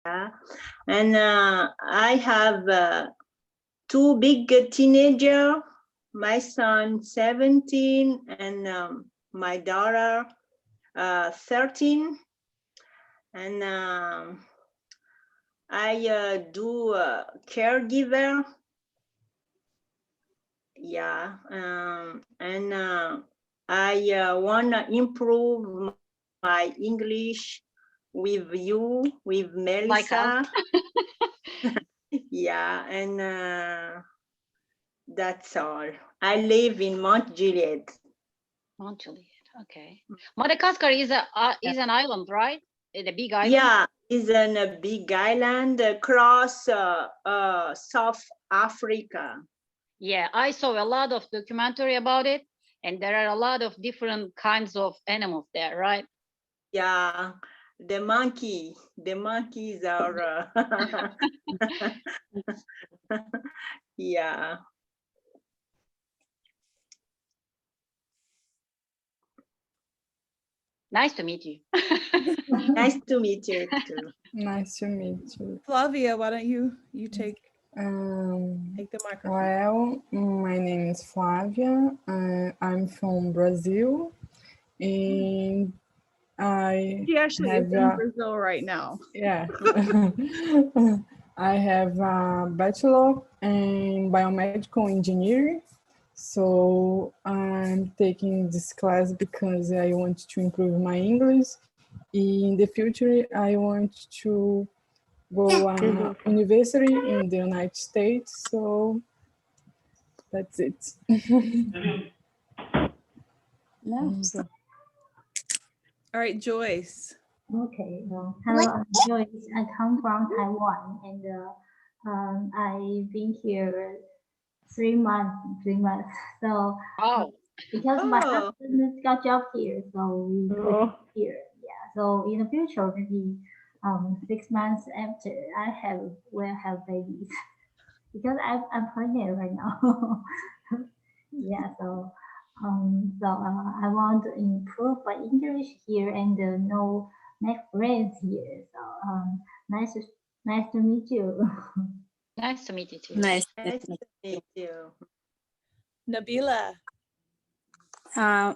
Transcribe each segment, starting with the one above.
And I have two big teenagers, my son 17 and my daughter 13. And I do caregiver. Yeah. And I want to improve my English with you, with Like us. Melissa. Yeah, and that's all. I live in Mount Juliet. Mount Juliet. Okay. Madagascar is an island, right? A big island. Yeah, it's in a big island across South Africa. Yeah, I saw a lot of documentary about it, and there are a lot of different kinds of animals there, right? Yeah, the monkeys are yeah. Nice to meet you. Nice to meet you too. Nice to meet you. Flavia, why don't you take the microphone? Well, my name is Flavia. I'm from Brazil, and She actually is in Brazil right now. Yeah. I have a bachelor in biomedical engineering. So I'm taking this class because I want to improve my English. In the future, I want to go to university in the United States. So that's it. All right, Joyce. Okay. Hello, I'm Joyce. I come from Taiwan, and I've been here 3 months. So because my husband got job here, so we live here. Yeah. So in the future, maybe 6 months after we'll have babies because I'm pregnant right now. Yeah. So I want to improve my English here and make friends here. So nice to meet you. Nice to meet you too. Nice to meet you. Nabila. My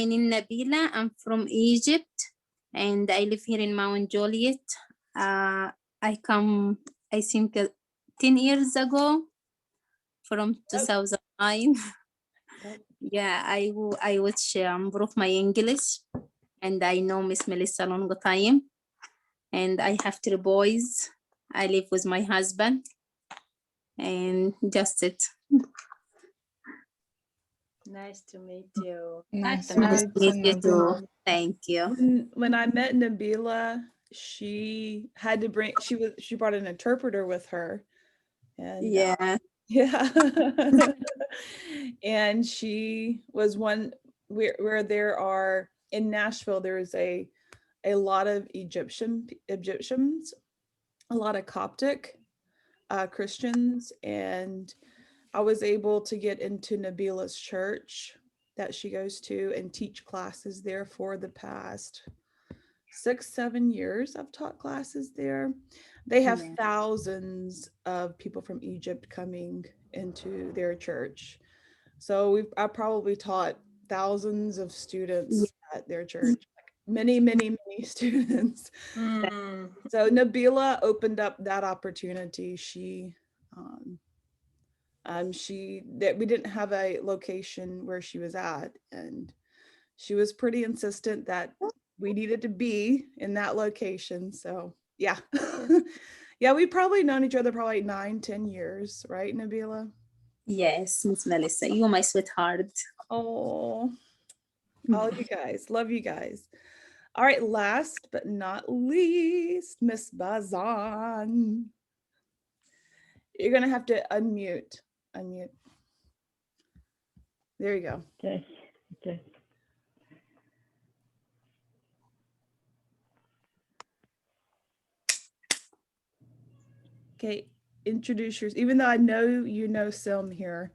name is Nabila. I'm from Egypt, and I live here in Mount Juliet. I think, 10 years ago, from 2009. Yeah, I would improve my English, and I know Miss Melissa long time, and I have 3 boys. I live with my husband, and just it. Nice to meet you. Nice to meet you too. Thank you. When I met Nabila, she brought an interpreter with her. And yeah. And she was one where there are in Nashville, there is a lot of Egyptians, a lot of Coptic Christians, and I was able to get into Nabila's church that she goes to and teach classes there for the past 6-7 years. I've taught classes there. They have thousands of people from Egypt coming into their church. So I probably taught thousands of students at their church, like many students. So Nabila opened up that opportunity. That we didn't have a location where she was at, and she was pretty insistent that we needed to be in that location. So yeah. Yeah, we've probably known each other probably 9-10 years, right, Nabila? Yes, Miss Melissa, you're my sweetheart. Oh, all you guys, love you guys. All right, last but not least, Miss Bazan. You're gonna have to unmute. There you go. Okay. Okay, introduce yourself, even though I know you know Sim here.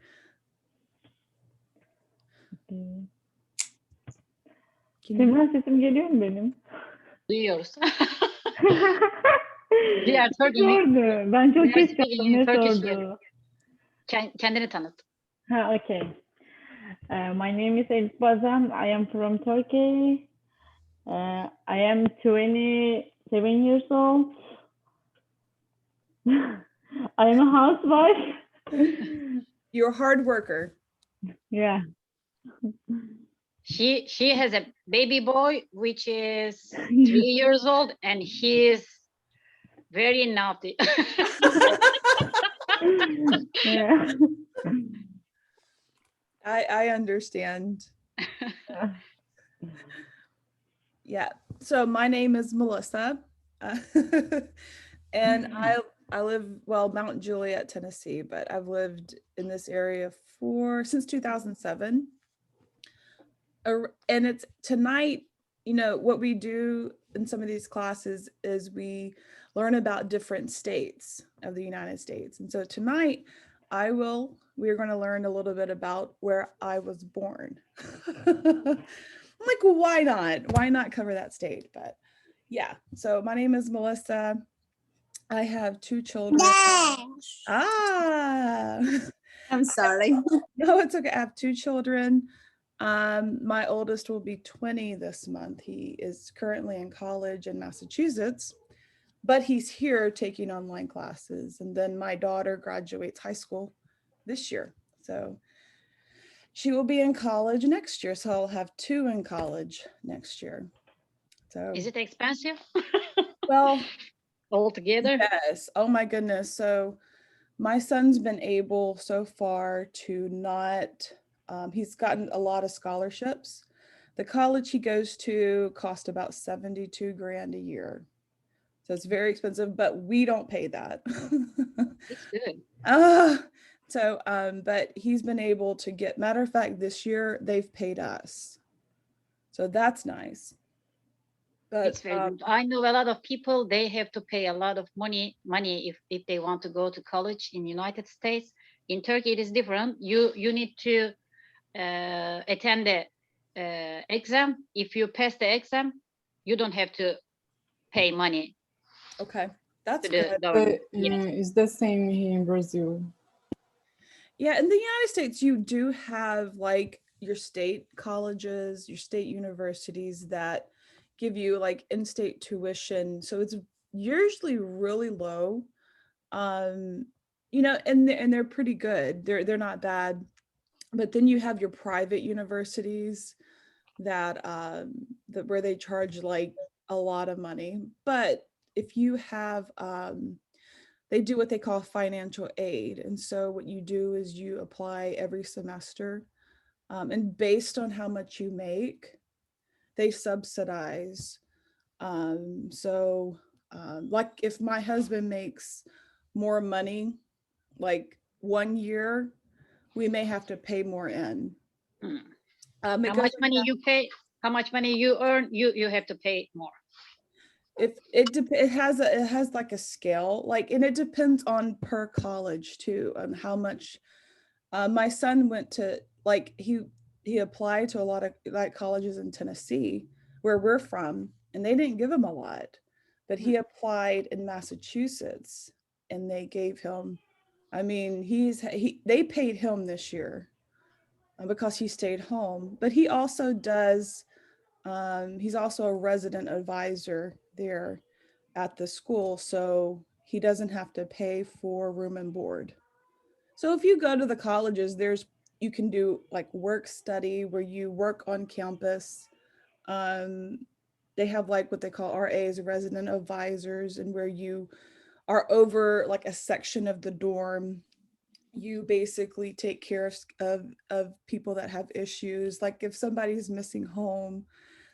Semra sesim geliyor mu benim? Duyuyoruz. We are talking. Sordu. Ben çok We are geç speaking kaldım. in Ne Turkish. sordu? Kendini tanıt. Okay. My name is Elif Bazan. I am from Turkey. I am 27 years old. I am a housewife. You're a hard worker. Yeah. She has a baby boy which is 3 years old, and he is very naughty. Yeah. I understand. Yeah. So my name is Melissa, and I live, well, Mount Juliet, Tennessee, but I've lived in this area since 2007. And it's tonight, you know, what we do in some of these classes is we learn about different states of the United States. And so tonight we're going to learn a little bit about where I was born. I'm like, well, why not? Why not cover that state? But yeah, so my name is Melissa. I have 2 children. I'm sorry. No, it's okay. I have 2 children. My oldest will be 20 this month. He is currently in college in Massachusetts, but he's here taking online classes. And then my daughter graduates high school this year. So she will be in college next year. So I'll have 2 in college next year. So Is it expensive? well, Altogether? yes. Oh my goodness. So my son's been able so far to not, he's gotten a lot of scholarships. The college he goes to cost about 72 grand a year. So it's very expensive, but we don't pay that. It's good. But he's been able to get, matter of fact, this year they've paid us. So that's nice. But It's very good. I know a lot of people, they have to pay a lot of money if they want to go to college in United States. In Turkey, it is different. You need to attend the exam. If you pass the exam, you don't have to pay money. Okay, that's to the good. government. But, Yes. it's the same here in Brazil. Yeah, in the United States, you do have like your state colleges, your state universities that give you like in-state tuition. So it's usually really low. You know, and they're pretty good. They're not bad. But then you have your private universities that where they charge like a lot of money. But if you have they do what they call financial aid. And so what you do is you apply every semester, and based on how much you make, they subsidize. Like if my husband makes more money, like 1 year, we may have to pay more in. How much money you pay, how much money you earn, you have to pay more. It has like a scale, like, and it depends on per college too, on how much. My son went to, like, he applied to a lot of like colleges in Tennessee where we're from, and they didn't give him a lot, but he applied in Massachusetts and they gave him, I mean, they paid him this year because he stayed home, but he also does, he's also a resident advisor there at the school, so he doesn't have to pay for room and board. So if you go to the colleges, you can do like work study where you work on campus. They have like what they call RAs, resident advisors, and where you are over like a section of the dorm. You basically take care of people that have issues. Like if somebody's missing home,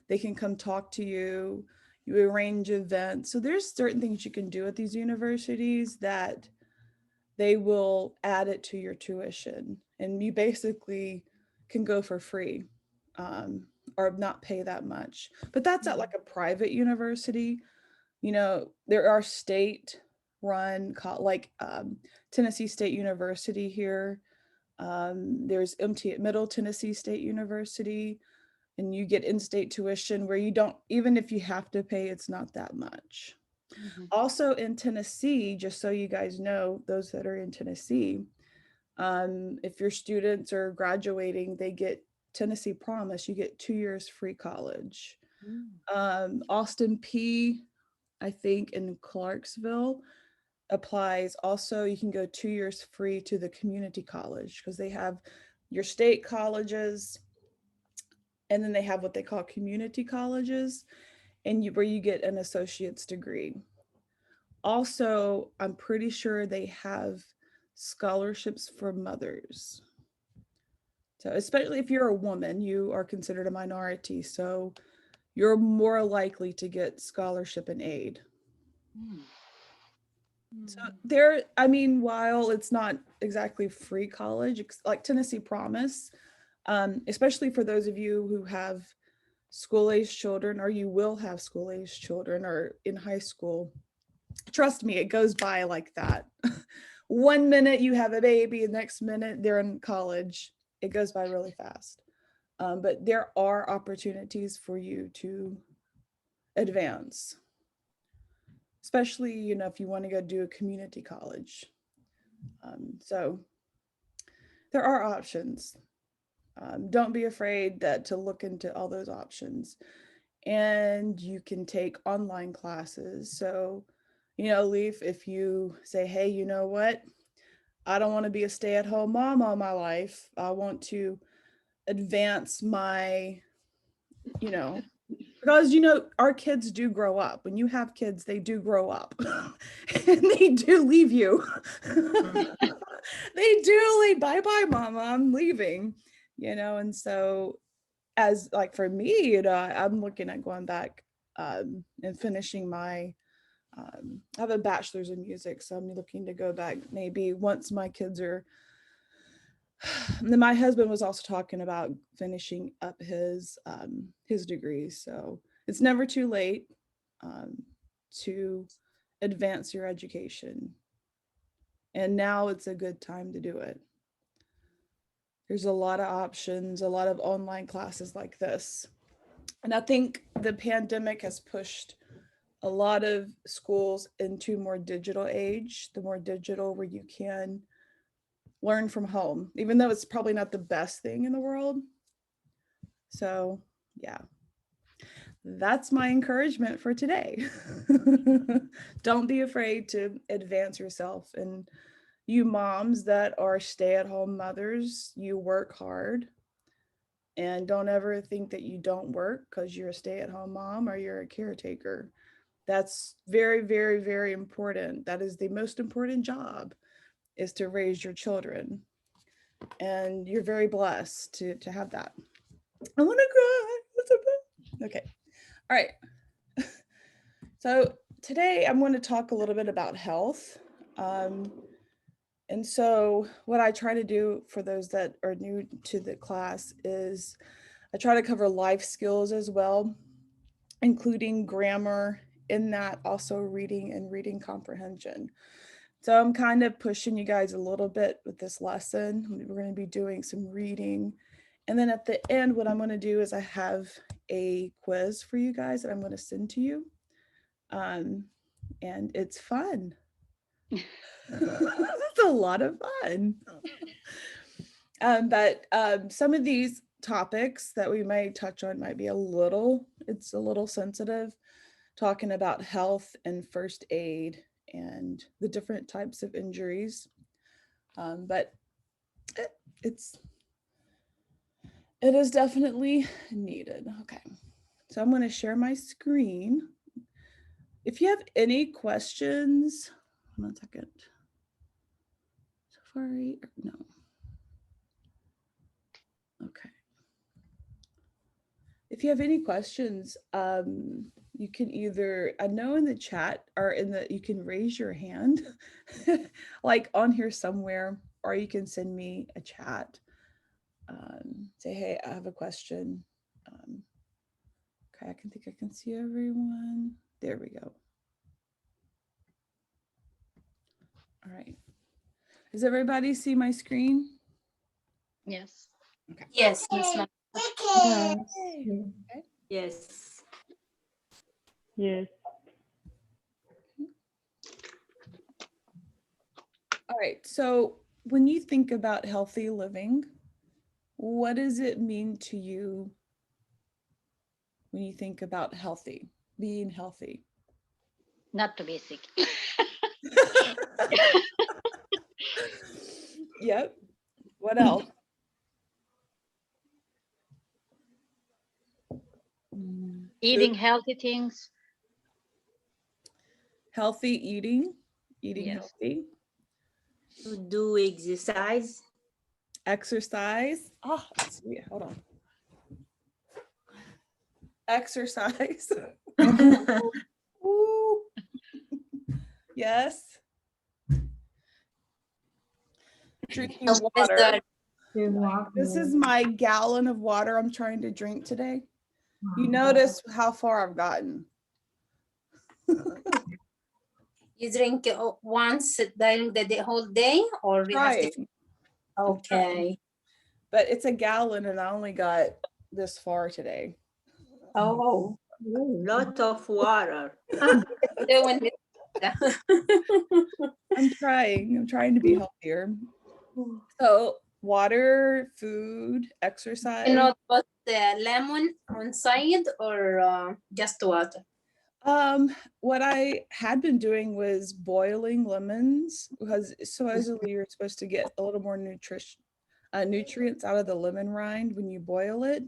they can come talk to you. You arrange events. So there's certain things you can do at these universities that they will add it to your tuition, and you basically can go for free, or not pay that much. But that's at like a private university. You know, there are state run, like Tennessee State University here. There's Middle Tennessee State University, and you get in-state tuition where you don't, even if you have to pay, it's not that much. Also in Tennessee, just so you guys know, those that are in Tennessee, if your students are graduating, they get Tennessee Promise, you get 2 years free college. Austin P, I think in Clarksville applies also. You can go 2 years free to the community college because they have your state colleges and then they have what they call community colleges and where you get an associate's degree. Also, I'm pretty sure they have scholarships for mothers. So especially if you're a woman, you are considered a minority. So you're more likely to get scholarship and aid. So there, I mean, while it's not exactly free college, like Tennessee Promise, especially for those of you who have school-aged children, or you will have school-aged children or in high school, trust me, it goes by like that. 1 minute you have a baby, the next minute they're in college. It goes by really fast. But there are opportunities for you to advance, especially, you know, if you want to go do a community college. So there are options. Don't be afraid to look into all those options. And you can take online classes. So, you know, Leaf, if you say, hey, you know what? I don't want to be a stay-at-home mom all my life. I want to advance my, you know, because, you know, our kids do grow up. When you have kids, they do grow up and they do leave you. They do leave, bye-bye, mama, I'm leaving, you know, and so as like for me, you know, I'm looking at going back and finishing my, I have a bachelor's in music, so I'm looking to go back maybe once my kids are, then my husband was also talking about finishing up his degree. So it's never too late to advance your education. And now it's a good time to do it. There's a lot of options, a lot of online classes like this. And I think the pandemic has pushed a lot of schools into more digital age, the more digital where you can learn from home, even though it's probably not the best thing in the world. So yeah, that's my encouragement for today. Don't be afraid to advance yourself. And you moms that are stay-at-home mothers, you work hard. And don't ever think that you don't work because you're a stay-at-home mom or you're a caretaker. That's very, very, very important. That is the most important job, is to raise your children. And you're very blessed to have that. I want to cry. Okay. All right. So today I'm going to talk a little bit about health. And so what I try to do for those that are new to the class is I try to cover life skills as well, including grammar, in that also reading and reading comprehension. So I'm kind of pushing you guys a little bit with this lesson. We're going to be doing some reading. And then at the end, what I'm going to do is I have a quiz for you guys that I'm going to send to you. And it's fun. It's a lot of fun. But some of these topics that we may touch on might be it's a little sensitive, talking about health and first aid and the different types of injuries. But it is definitely needed. Okay, so I'm going to share my screen. If you have any questions, 1 second. Safari, no. Okay. If you have any questions, you can either, I know in the chat or you can raise your hand like on here somewhere, or you can send me a chat. Say, hey, I have a question. Okay, I think I can see everyone. There we go. All right. Does everybody see my screen? Yes. Okay. Yes, Miss Ma. Yes. Yes. Yes. right. So when you think about healthy living, what does it mean to you when you think about healthy, being healthy? Not to be sick. Yep. What else? Eating healthy things. Healthy eating Yes. healthy. To do exercise. Exercise. Oh, sweet. Hold on. Exercise. Ooh. Yes. Drinking water. This is my gallon of water I'm trying to drink today. You notice how far I've gotten. You drink once during the whole day, or you have to? Trying. Okay. But it's a gallon and I only got this far today. Oh. Lot of water. I'm trying to be healthier. So water, food, exercise. You know, put the lemon on side or just water? What I had been doing was boiling lemons, because supposedly you're supposed to get a little more nutrients out of the lemon rind when you boil it.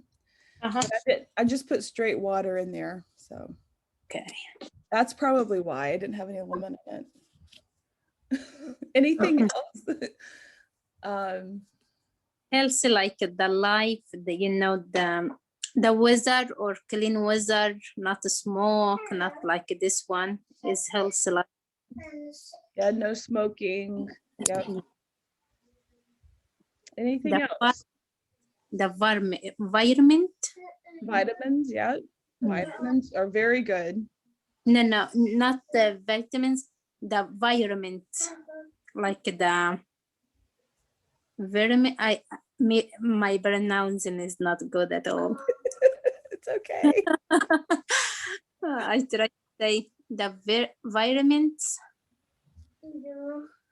But I just put straight water in there. So okay, that's probably why I didn't have any lemon in it. Anything else? Healthy, like the life, the weather or clean weather, not smoke, not like this one is healthy. Like yeah, no smoking. Yep. Anything else? The environment. Vitamins, yeah. Vitamins are very good. No, not the vitamins. The environment, like the environment. My pronouncing is not good at all. It's okay. I try to say the environments.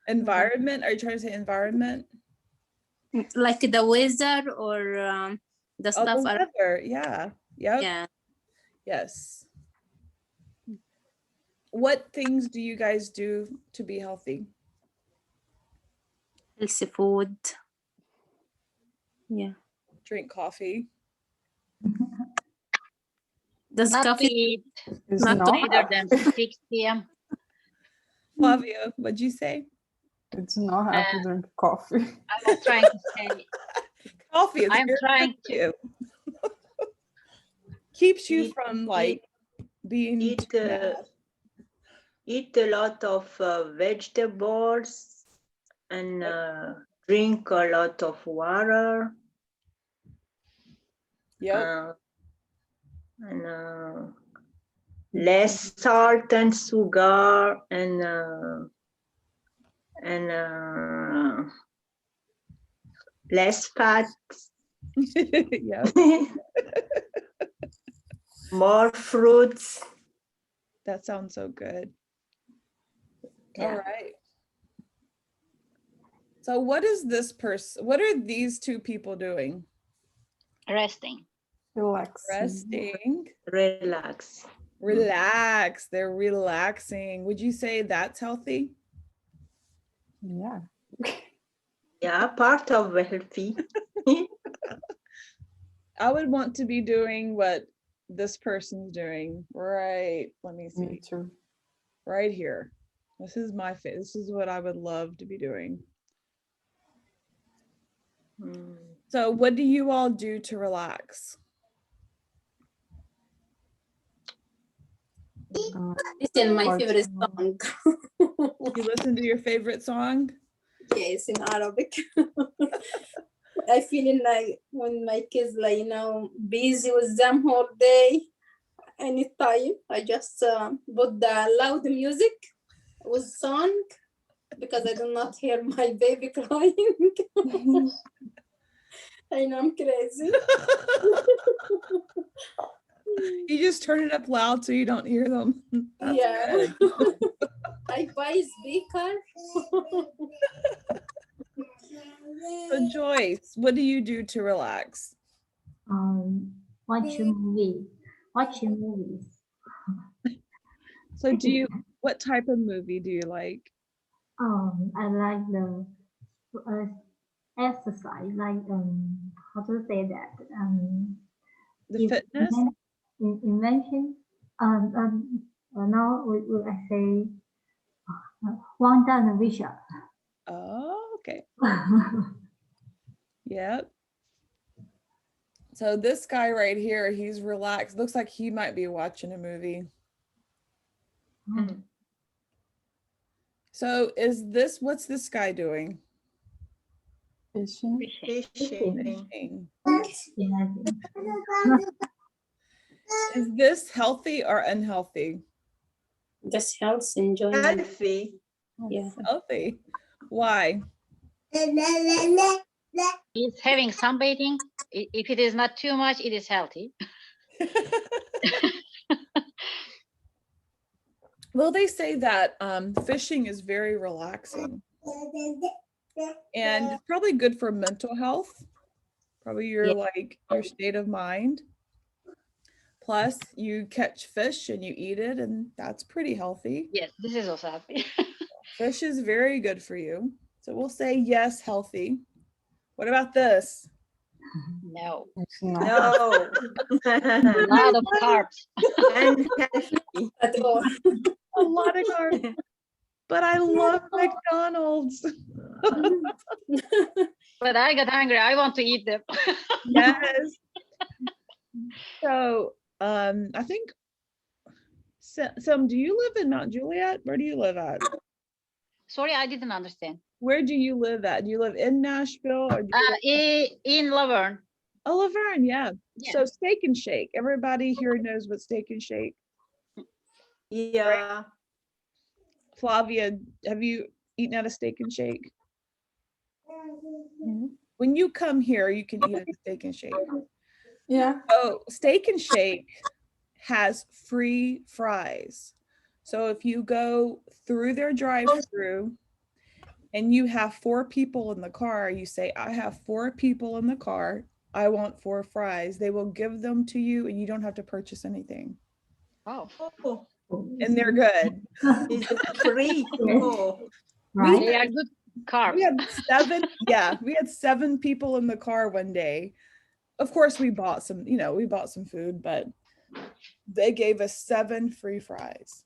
Environment? Are you trying to say environment? Like the weather or the stuff. The weather, yeah. Yep. Yeah. Yes. What things do you guys do to be healthy? Healthy food. Yeah. Drink coffee. Does not coffee not later than 6 p.m. Flavia, what'd you say? It's not hard to drink coffee. I was trying to say coffee is I'm trying to keeps you from like being eat a lot of vegetables and drink a lot of water. Yep. And less salt and sugar and less fat. Yeah. More fruits. That sounds so good. Yeah. All right. So what is this person? What are these two people doing? Resting. Resting. Relax. Relax. They're relaxing. Would you say that's healthy? Yeah. Yeah, part of healthy. I would want to be doing what this person's doing. Right. Let me see. Me too. Right here. This is my face. This is what I would love to be doing. So what do you all do to relax? Listen, my favorite song. You listen to your favorite song? Yes, in Arabic. I feeling like when my kids like busy with them whole day, anytime I just put the loud music with song because I do not hear my baby crying. I know I'm crazy. You just turn it up loud so you don't hear them. That's Yeah. good. I buy speaker. So Joyce, what do you do to relax? Watching movies. Watching movies. So what type of movie do you like? I like the exercise, like how to say that The fitness? invention. Now will I say one done vision. Oh, okay. Yep. So this guy right here, he's relaxed. Looks like he might be watching a movie. So what's this guy doing? Fishing. Fishing. Is this healthy or unhealthy? This helps enjoyment. Healthy. Yeah. Healthy. Why? He's having sunbathing. If it is not too much, it is healthy. Well, they say that fishing is very relaxing and it's probably good for mental health, probably your state of mind. Plus you catch fish and you eat it, and that's pretty healthy. Yes, this is also healthy. Fish is very good for you. So we'll say yes, healthy. What about this? No. No. A lot of carbs. Unhealthy. At all. A lot of carbs. But I love McDonald's. But I got hungry. I want to eat them. Yes. So I think do you live in Mount Juliet? Where do you live at? Sorry, I didn't understand. Where do you live at? Do you live in Nashville or do you In Laverne. Oh, Laverne, yeah. Yeah. So Steak and Shake. Everybody here knows what Steak and Shake. Yeah. Right? Flavia, have you eaten at a Steak and Shake? When you come here, you can eat at a Steak and Shake. Yeah. Oh, Steak and Shake has free fries. So if you go through their drive-through and you have 4 people in the car, you say, I have 4 people in the car. I want 4 fries. They will give them to you and you don't have to purchase anything. Oh. Oh, And they're good. is it free? Oh. Right? They are good carbs. We had 7 people in the car one day. Of course, we bought some food, but they gave us 7 free fries.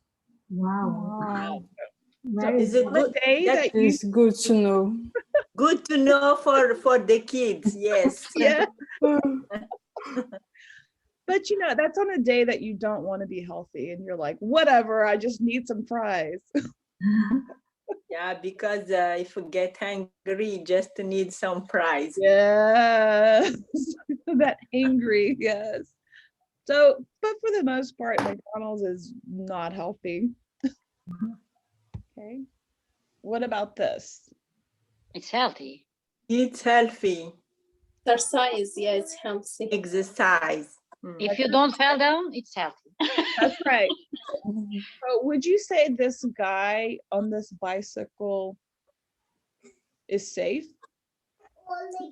Wow. So is it good? That It's good to know. Good to know for the kids. Yes. Yeah. But that's on a day that you don't want to be healthy and you're like, whatever, I just need some fries. Yeah, because if you get hungry, just need some fries. Yes. That angry, yes. So, but for the most part, McDonald's is not healthy. Okay. What about this? It's healthy. It's healthy. Exercise, yeah, it's healthy. Exercise. If you don't fall down, it's healthy. That's right. So would you say this guy on this bicycle is safe?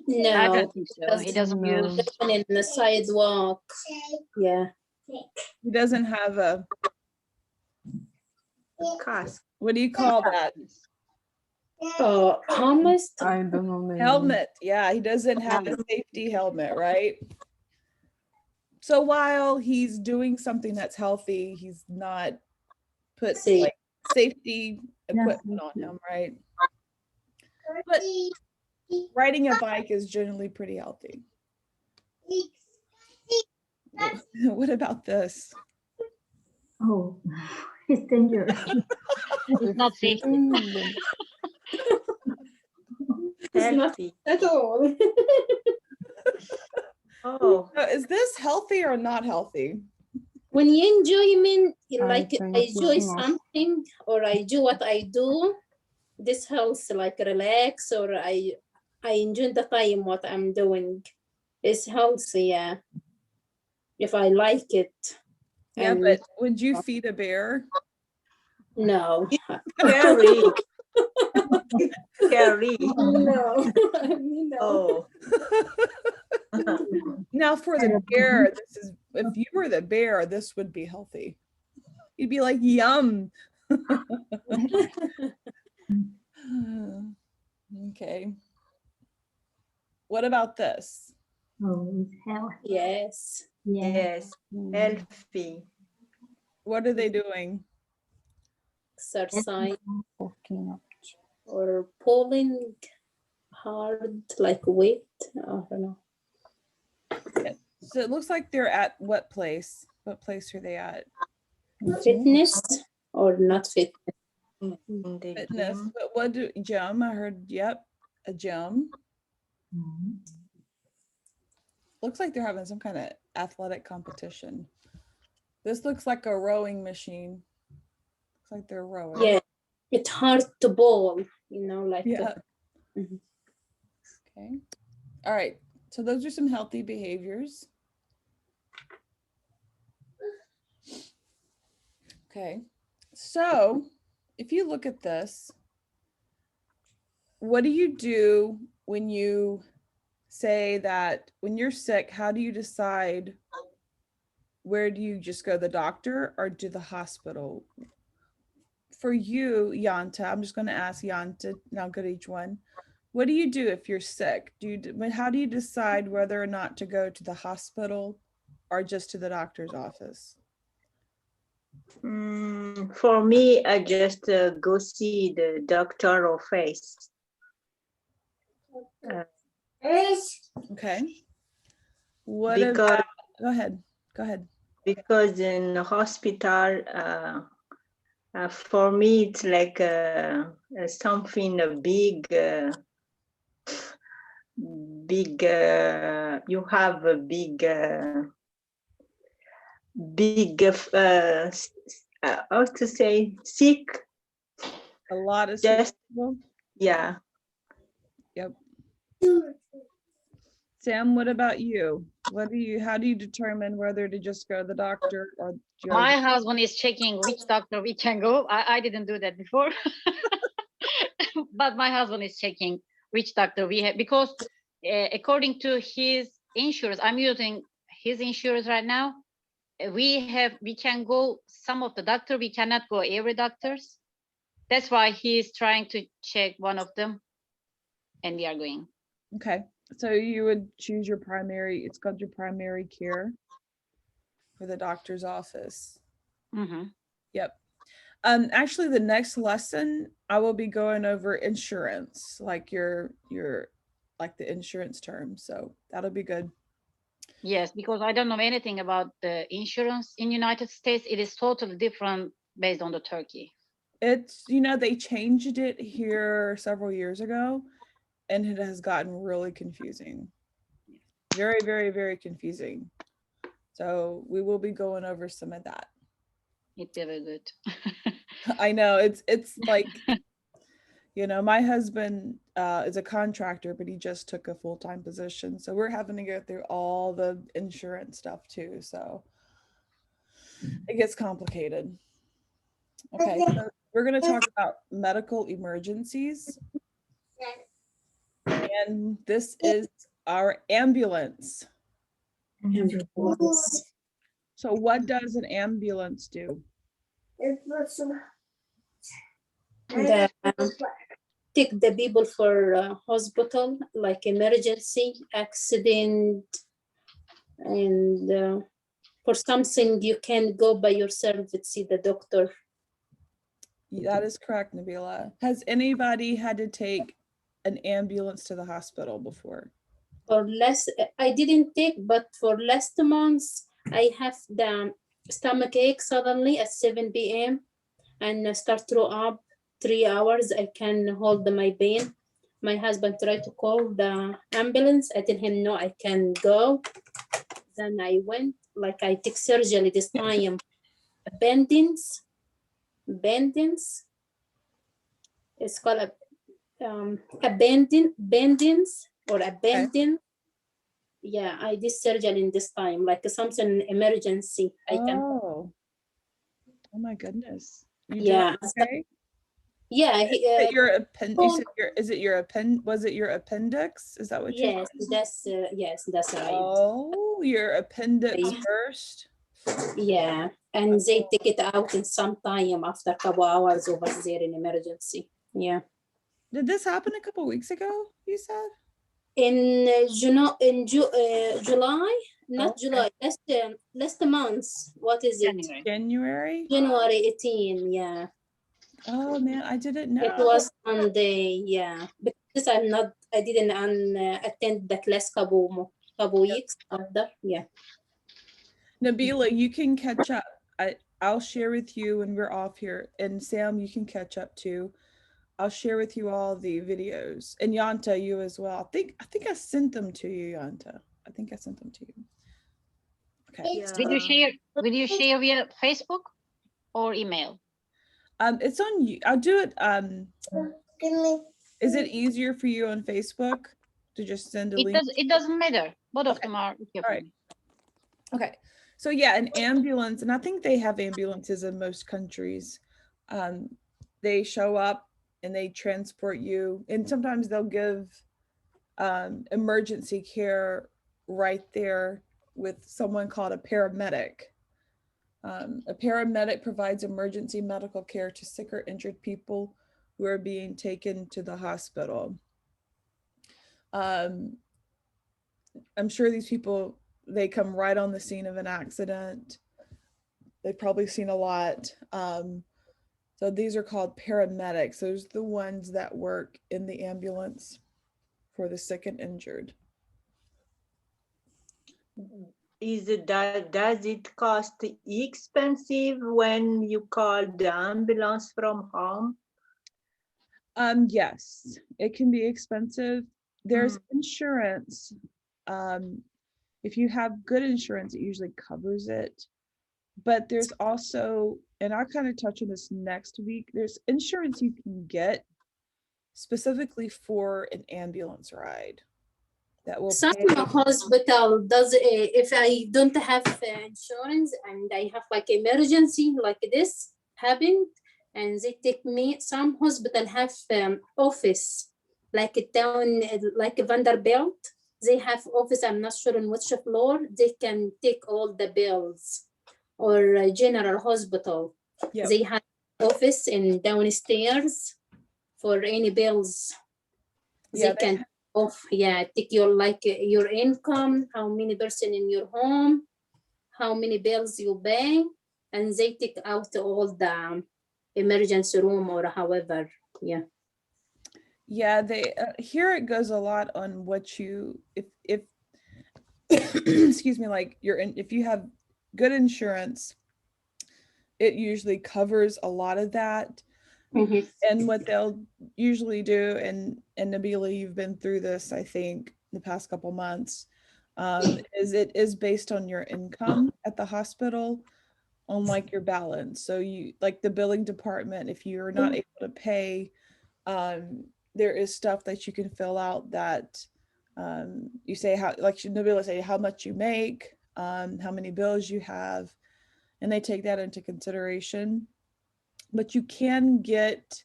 No, I don't think so. He doesn't use. in the sidewalk. Yeah. He doesn't have a, Cask. what do you call that? Hummus. I don't know. Maybe. Helmet. Yeah, he doesn't have a safety helmet, right? So while he's doing something that's healthy, he's not put Safe. safety equipment on him, right? But riding a bike is generally pretty healthy. What about this? Oh, it's dangerous. It's not safe. Healthy. At all. Oh, So is this healthy or not healthy? When you enjoyment, like think I it's enjoy not. something or I do what I do, this helps like relax, or I enjoy the time what I'm doing. It's healthy, yeah. if I like it. Yeah, And but would you feed a bear? no, Scary. Scary. no, no. Oh. Now for the bear, this is, if you were the bear, this would be healthy. You'd be like, yum. Okay. What about this? Oh, it's health. Yes. Yeah. Yes. Healthy. What are they doing? Exercise Working out. or pulling hard, like weight. I don't know. So it looks like they're at what place? What place are they at? Fitness or not fit? In the Fitness. gym. But what do gym? I heard, yep, a gym. Mhm. Looks like they're having some kind of athletic competition. This looks like a rowing machine. Looks like they're rowing. Yeah, it's hard to bowl, like Yeah. Mhm. Okay. All right. So those are some healthy behaviors. Okay. So if you look at this, what do you do when you say that when you're sick, how do you decide where do you just go to the doctor or to the hospital? For you, Yanta, I'm just going to ask Yanta, and I'll go to each one. What do you do if you're sick? How do you decide whether or not to go to the hospital or just to the doctor's office? For me, I just go see the doctor or face. Okay. What Because about, go ahead. because in the hospital, for me, it's like something big. You have a big, how to say, sick. A lot of sick Just people. yeah. Yep. Sam, what about you? How do you determine whether to just go to the doctor or My husband is checking which doctor we can go. I didn't do that before. But my husband is checking which doctor we have, because according to his insurance, I'm using his insurance right now. We can go some of the doctor, we cannot go every doctors. That's why he is trying to check one of them, and we are going. Okay, so you would choose your primary, it's called your primary care for the doctor's office. Mm-hmm. Yep. Actually, the next lesson I will be going over insurance, like your like the insurance term. So that'll be good. Yes, because I don't know anything about the insurance in United States. It is totally different based on the Turkey. It's, they changed it here several years ago, and it has gotten really confusing. Very, very, very confusing. So we will be going over some of that. It's very good. I know it's like, my husband is a contractor, but he just took a full-time position. So we're having to go through all the insurance stuff too. So it gets complicated. Okay, so we're going to talk about medical emergencies. And this is our ambulance. So what does an ambulance do? Take the people for hospital, like emergency, accident, and for something you can go by yourself and see the doctor. That is correct, Nabila. Has anybody had to take an ambulance to the hospital before? I didn't take, but for last month, I have the stomach ache suddenly at 7 p.m. and I start throw up 3 hours. I can hold my pain. My husband tried to call the ambulance. I tell him, no, I can go. Then I went, like I took surgery this time. Bendings. It's called bendings or a bending. Yeah, I did surgery in this time, like something emergency. I can. Oh my goodness. You Yeah. doing okay? Yeah. Is it your you said Oh, is it your was it your appendix? Is that what you yes, yes, that's right. Oh, your appendix Right. burst? Yeah, and they take it out in some time after a couple hours over there in emergency. Yeah. Did this happen a couple weeks ago, you said? In July, not Okay. July, last month. What is it? January. January? January 18, yeah. Oh man, I didn't It know. was Sunday, yeah. Because I didn't attend the class couple weeks after, yeah. Nabila, you can catch up. I'll share with you when we're off here. And Sam, you can catch up too. I'll share with you all the videos. And Yanta, you as well. I think I sent them to you, Yanta. I think I sent them to you. Okay. Yeah. Will you share via Facebook or email? It's on you. I'll do it. Is it easier for you on Facebook to just send a link? It doesn't matter. Both of Okay. them are okay All for right. me. Okay. So yeah, an ambulance, and I think they have ambulances in most countries. They show up and they transport you, and sometimes they'll give emergency care right there with someone called a paramedic. A paramedic provides emergency medical care to sick or injured people who are being taken to the hospital. I'm sure these people, they come right on the scene of an accident. They've probably seen a lot. So these are called paramedics. Those are the ones that work in the ambulance for the sick and injured. Does it cost expensive when you call the ambulance from home? Yes, it can be expensive. There's insurance. If you have good insurance, it usually covers it. But there's also, and I'll kind of touch on this next week, there's insurance you can get specifically for an ambulance ride that will Some pay. hospital does, if I don't have insurance and I have like emergency like this happened, and they take me, some hospital have office like a town, like Vanderbilt, they have office, I'm not sure on which floor, they can take all the bills, or general hospital. Yep. They have office in downstairs for any bills. Yeah, They can take your your income, how many person in your home, how many bills you pay, and they take out all the emergency room or however. Yeah, they here it goes a lot on what you, if excuse me, like if you have good insurance, it usually covers a lot of that. Mm-hmm. And what they'll usually do, and Nabila, you've been through this, I think, the past couple months, is it is based on your income at the hospital, on like your balance. So you, like the billing department, if you're not able to pay, there is stuff that you can fill out that you say how, like Nabila say, how much you make, how many bills you have, and they take that into consideration. But you can get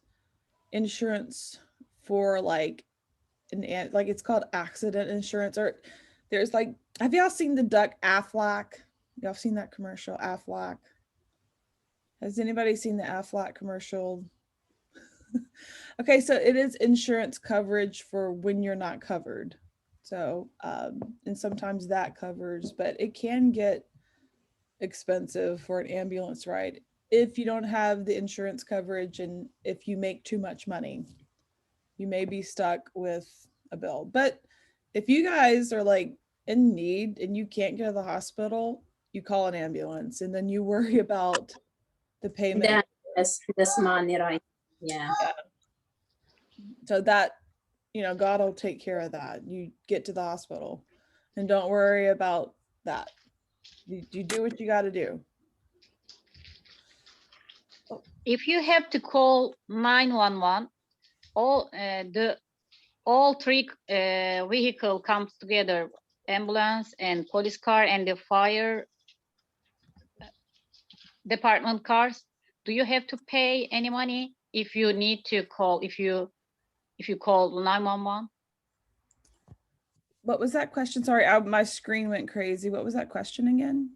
insurance for like like it's called accident insurance, or there's like, have y'all seen the duck Aflac? Y'all seen that commercial, Aflac? Has anybody seen the Aflac commercial? Okay, so it is insurance coverage for when you're not covered. So and sometimes that covers, but it can get expensive for an ambulance ride if you don't have the insurance coverage, and if you make too much money, you may be stuck with a bill. But if you guys are like in need and you can't go to the hospital, you call an ambulance and then you worry about the payment. That's money, right? Yeah. So that, God will take care of that. You get to the hospital and don't worry about that. You do what you got to do. If you have to call 911, all three vehicle comes together ambulance and police car and the fire department cars, do you have to pay any money if you need to call, if you call 911? What was that question? Sorry, my screen went crazy. What was that question again?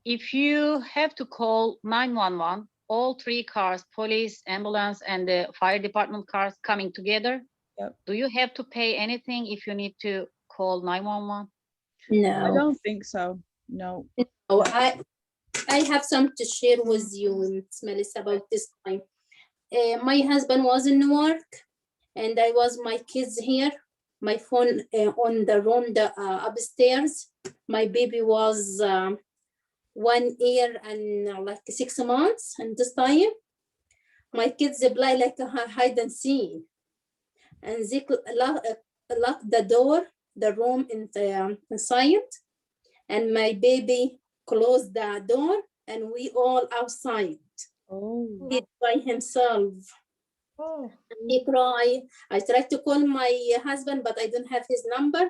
If you have to call 911, all three cars, police, ambulance, and the fire department cars coming together, Yep. do you have to pay anything if you need to call 911? I No. don't think so. No. Oh, I have some to share with you, Ms. Melissa, about this time. My husband was in work, and I was my kids here. My phone on the room upstairs. My baby was 1 year and like 6 months, and this time my kids play like a hide and seek, and they lock the door, the room inside, and my baby closed the door, and we all outside. Oh. He by himself. Oh. He cry. I tried to call my husband, but I don't have his number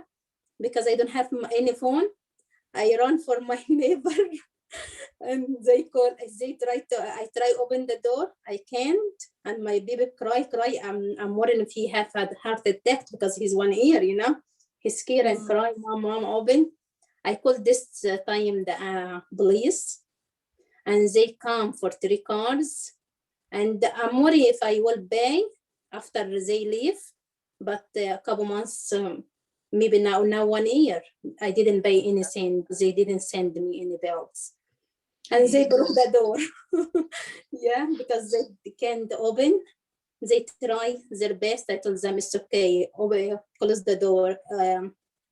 because I don't have any phone. I run for my neighbor, and they I try open the door. I can't, and my baby cry. I'm worried if he have had heart attack because he's 1 year, you know. He's scared and cry, mom, open. I called this time the police, and they come for 3 cars. And I'm worried if I will pay after they leave, but a couple months, maybe now 1 year, I didn't pay anything. They didn't send me any bills. And they broke the door. Yeah, because they can't open. They try their best. I told them it's okay, close the door,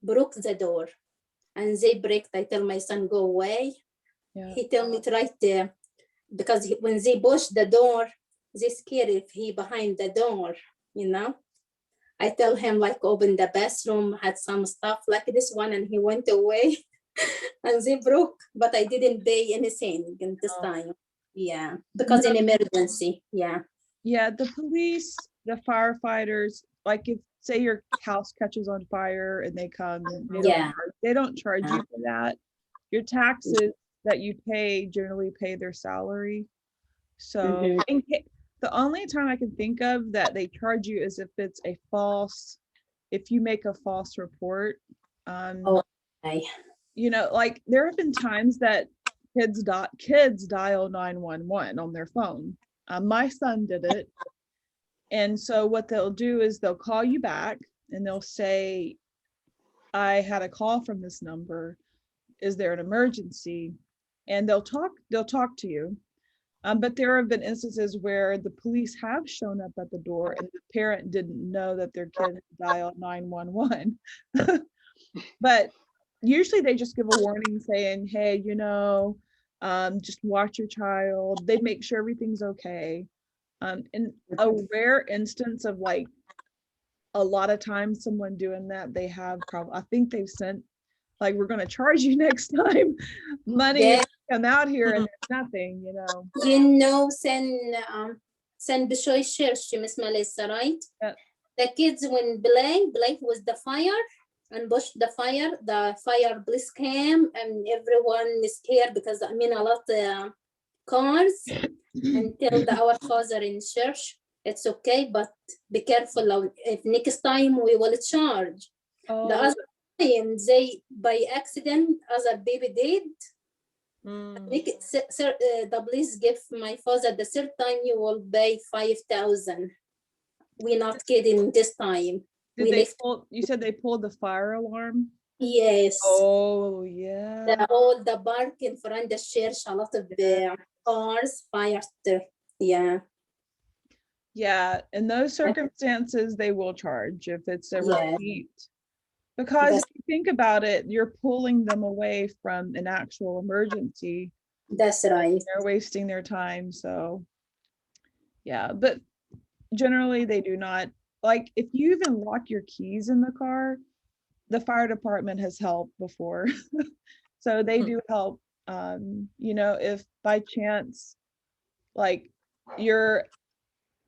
broke the door. And they break. I tell my son, go away. Yeah. He tell me to write there, because when they push the door, they scared if he behind the door, you know. I tell him like open the bathroom, had some stuff like this one, and he went away. And they broke, but I didn't pay anything in this time. Yeah, because in emergency. Yeah. Yeah, the police, the firefighters, like if say your house catches on fire and they come, they don't charge you for that. Your taxes that you pay generally pay their salary. So the only time I can think of that they charge you is if it's if you make a false report. You know, like there have been times that kids dial 911 on their phone. My son did it. And so what they'll do is they'll call you back and they'll say, I had a call from this number. Is there an emergency? And they'll talk to you. But there have been instances where the police have shown up at the door and the parent didn't know that their kid dialed 911. But usually they just give a warning saying, hey, you know, just watch your child. They make sure everything's okay. In a rare instance of like a lot of times someone doing that, they have I think they've sent like, we're going to charge you next time money to come out here and there's nothing, you know. You know, send Bishoy Church, Miss Melissa, right? Yep. The kids when play with the fire and push the fire police came and everyone is scared because I mean a lot of cars until our father in church. It's okay, but be careful if next time we will charge. The other time they by accident as a baby did. The police give my father the third time you will pay 5,000. We're not kidding this time. You said they pulled the fire alarm? Yes. Oh yeah. All the park in front of the church, a lot of the cars fire. Yeah. Yeah, in those circumstances, they will charge if it's a repeat. Because if you think about it, you're pulling them away from an actual emergency. That's right. They're wasting their time. So, yeah, but generally they do not. Like if you even lock your keys in the car, the fire department has helped before. So they do help. You know, if by chance, like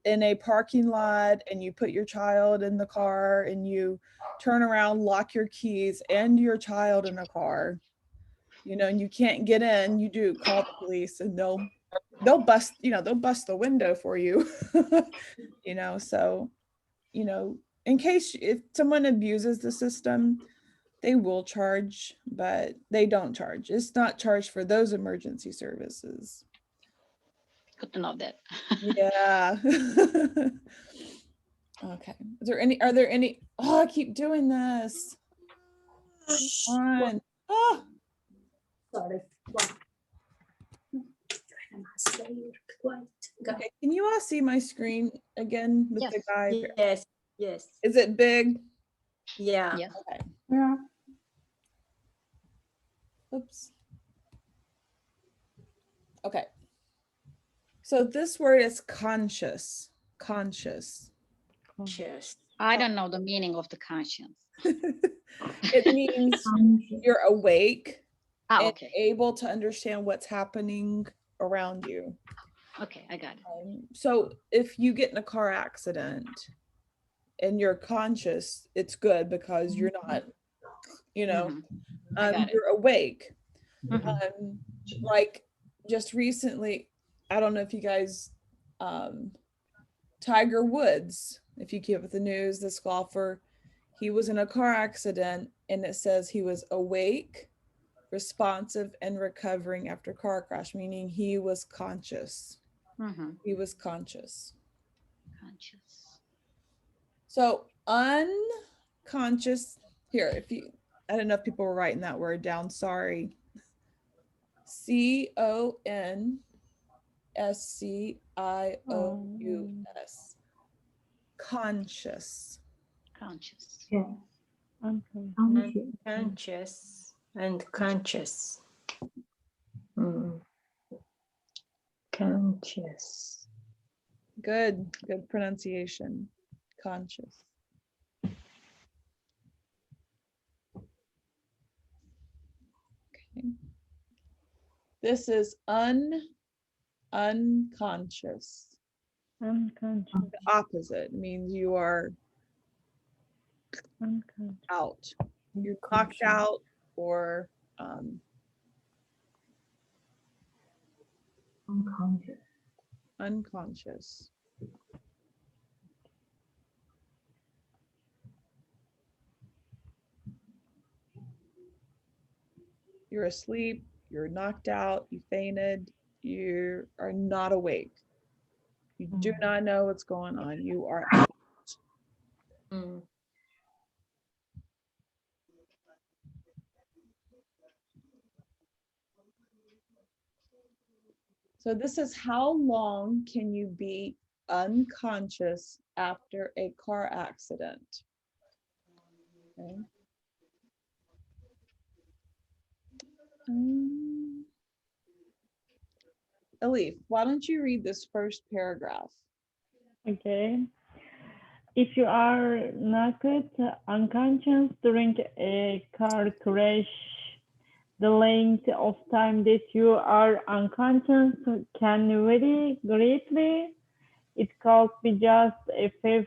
in a parking lot and you put your child in the car and you turn around, lock your keys and your child in a car, and you can't get in, you do call the police and they'll bust, they'll bust the window for you. So, in case if someone abuses the system, they will charge, but they don't charge. It's not charged for those emergency services. Good to know that. Yeah. Okay. Are there any, I keep doing this. Come on. Oh. Sorry. Okay. Can you all see my screen again with the guy? Yes. Yes. Is it big? Yeah. Yes. Okay. Yeah. Oops. Okay. So this word is conscious. Conscious. Just. I don't know the meaning of the conscience. It means you're awake and Okay. able to understand what's happening around you. Okay, I got it. So if you get in a car accident and you're conscious, it's good because you're not, I got it. you're awake. Mhm. Like just recently, I don't know if you guys, Tiger Woods, if you keep with the news, this golfer, he was in a car accident and it says he was awake, responsive, and recovering after car crash, meaning he was conscious. Mhm. He was conscious. Conscious. So unconscious, here, I don't know if people were writing that word down, sorry. CONSCIOUS. Conscious. Conscious. Yeah. Conscious and conscious. Conscious. Good pronunciation. Conscious. Okay. This is unconscious. Unconscious. The opposite means you are Unconscious. out. You're knocked out or unconscious. You're asleep, you're knocked out, you fainted, you are not awake. You do not know what's going on. You are out. So this is how long can you be unconscious after a car accident? Okay. Elif, why don't you read this first paragraph? Okay. If you are knocked unconscious during a car crash, the length of time that you are unconscious can vary greatly. It could be just a few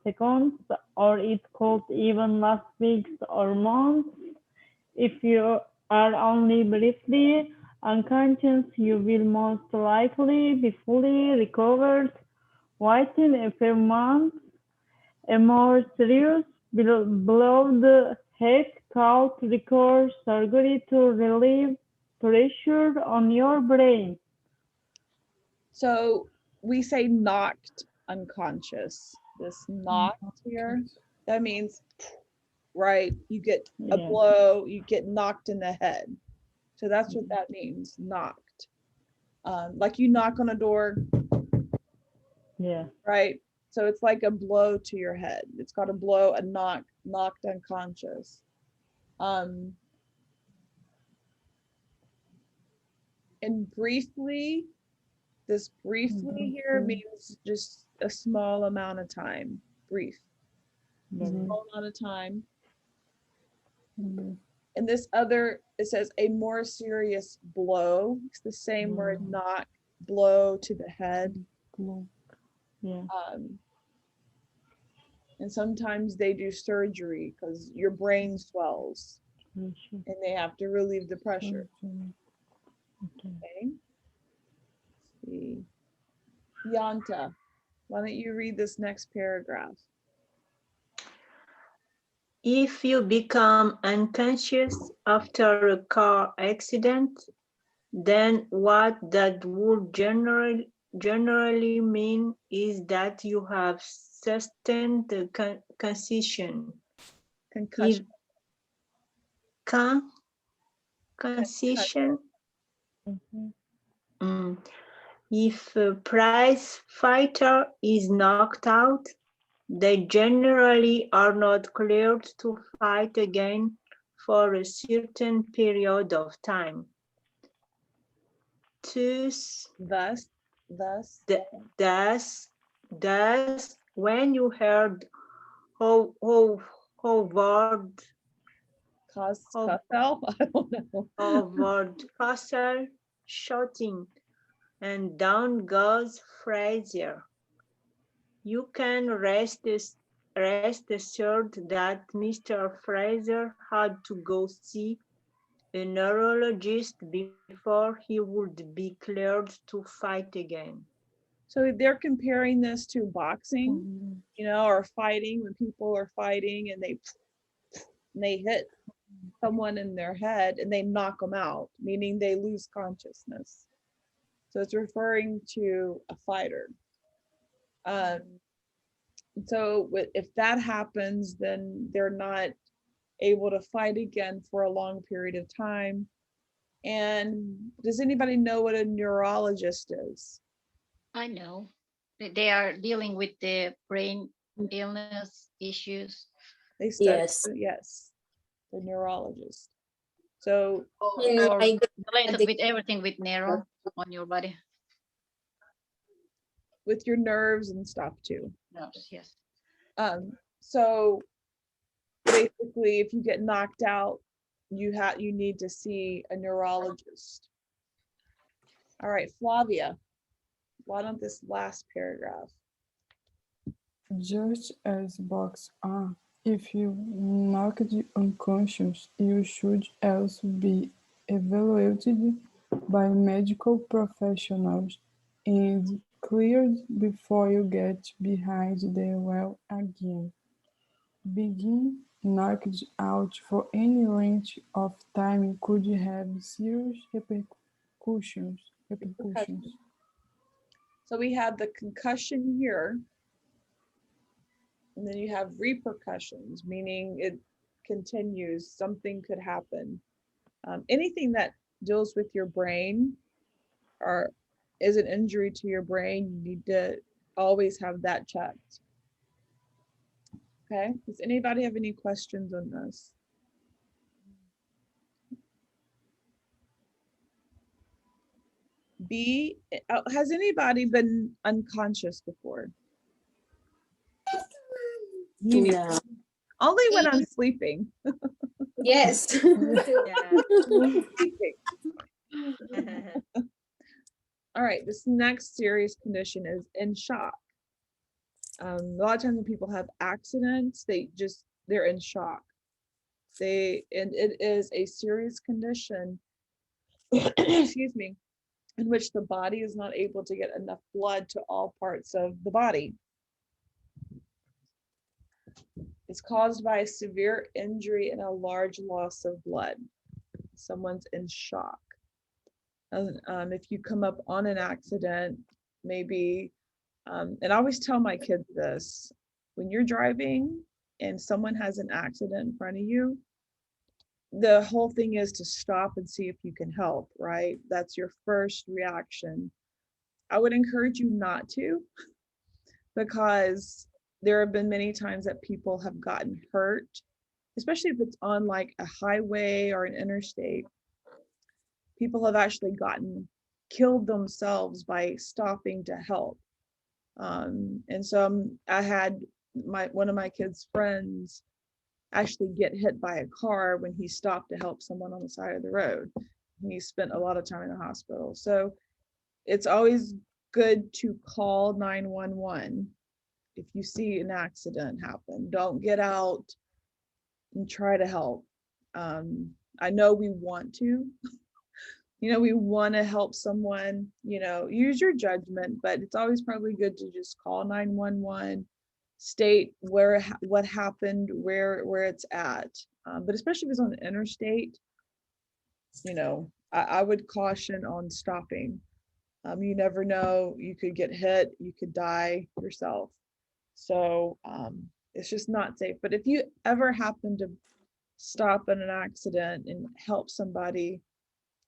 seconds, or it could even last weeks or months. If you are only briefly unconscious, you will most likely be fully recovered within a few months. A more serious below the head could require surgery to relieve pressure on your brain. So we say knocked unconscious. This knocked here, that means, right, you get a blow, you get knocked in the head. So that's what that means, knocked. Like you knock on a door. Yeah. Right. So it's like a blow to your head. It's got a blow, a knocked unconscious. And briefly, this briefly here means just a small amount of time. Brief. Small amount of time. And this other, it says a more serious blow. It's the same word, knock, blow to the head. Yeah. And sometimes they do surgery because your brain swells For sure. and they have to relieve the pressure. Okay. Okay. Let's see. Yanta, why don't you read this next paragraph? If you become unconscious after a car accident, then what that would generally mean is that you have sustained the concussion. Concussion. Concussion. Mm-hmm. If a prize fighter is knocked out, they generally are not cleared to fight again for a certain period of time. Thus, when you heard Howard Castle shouting, and down goes Fraser, you can rest assured that Mr. Fraser had to go see a neurologist before he would be cleared to fight again. So they're comparing this to boxing, you know, or fighting, when people are fighting and they hit someone in their head and they knock them out, meaning they lose consciousness. So it's referring to a fighter. So if that happens, then they're not able to fight again for a long period of time. And does anybody know what a neurologist is? I know. They are dealing with the brain illness issues. They study, Yes. yes, the neurologist. So or related with everything with neuro on your body. With your nerves and stuff too. Nerves, yes. So basically, if you get knocked out, you need to see a neurologist. All right, Flavia, why don't this last paragraph? Just as box are, if you knocked unconscious, you should also be evaluated by medical professionals and cleared before you get behind the wheel again. Being knocked out for any length of time could have serious repercussions. So we have the concussion here, and then you have repercussions, meaning it continues, something could happen. Anything that deals with your brain or is an injury to your brain, you need to always have that checked. Okay, does anybody have any questions on this? B, has anybody been unconscious before? No. Only when I'm sleeping. Yes. All right, this next serious condition is in shock. A lot of times when people have accidents, they're in shock. And it is a serious condition, excuse me, in which the body is not able to get enough blood to all parts of the body. It's caused by a severe injury and a large loss of blood. Someone's in shock. If you come up on an accident, maybe, and I always tell my kids this, when you're driving and someone has an accident in front of you, the whole thing is to stop and see if you can help, right? That's your first reaction. I would encourage you not to, because there have been many times that people have gotten hurt, especially if it's on like a highway or an interstate. People have actually killed themselves by stopping to help. And so I had one of my kids' friends actually get hit by a car when he stopped to help someone on the side of the road. He spent a lot of time in the hospital. So it's always good to call 911 if you see an accident happen. Don't get out and try to help. I know we want to, we want to help someone, use your judgment, but it's always probably good to just call 911, state what happened, where it's at. But especially if it's on the interstate, I would caution on stopping. You never know, you could get hit, you could die yourself. So it's just not safe. But if you ever happen to stop in an accident and help somebody,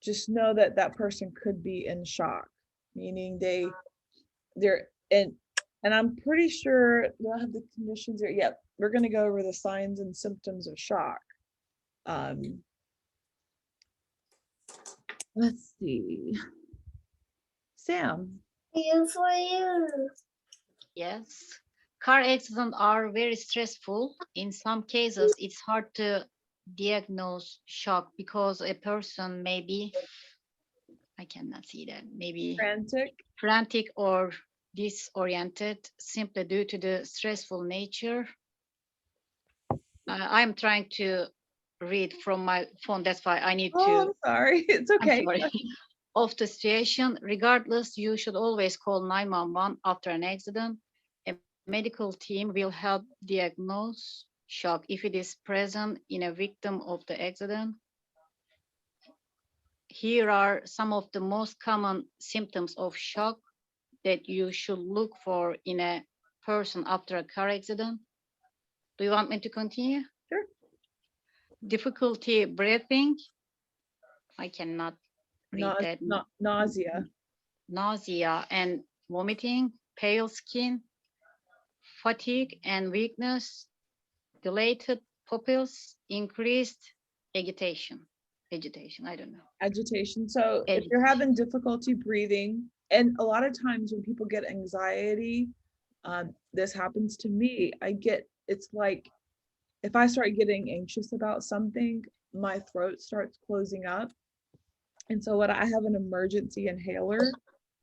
just know that that person could be in shock, meaning they're in, and I'm pretty sure they'll have the conditions there. Yep, we're going to go over the signs and symptoms of shock. Let's see. Sam. For you. Yes. Car accidents are very stressful. In some cases, it's hard to diagnose shock because a person may be, I cannot see that, maybe frantic or disoriented simply due to the stressful nature. I'm trying to read from my phone. That's why I need to. I'm sorry. It's okay. I'm sorry. Of the situation, regardless, you should always call 911 after an accident. A medical team will help diagnose shock if it is present in a victim of the accident. Here are some of the most common symptoms of shock that you should look for in a person after a car accident. Do you want me to continue? Sure. Difficulty breathing. I cannot read that. Nausea. Nausea and vomiting, pale skin, fatigue and weakness, dilated pupils, increased agitation, I don't know. Agitation. So if you're having difficulty breathing, and a lot of times when people get anxiety, this happens to me. It's like if I start getting anxious about something, my throat starts closing up. And so I have an emergency inhaler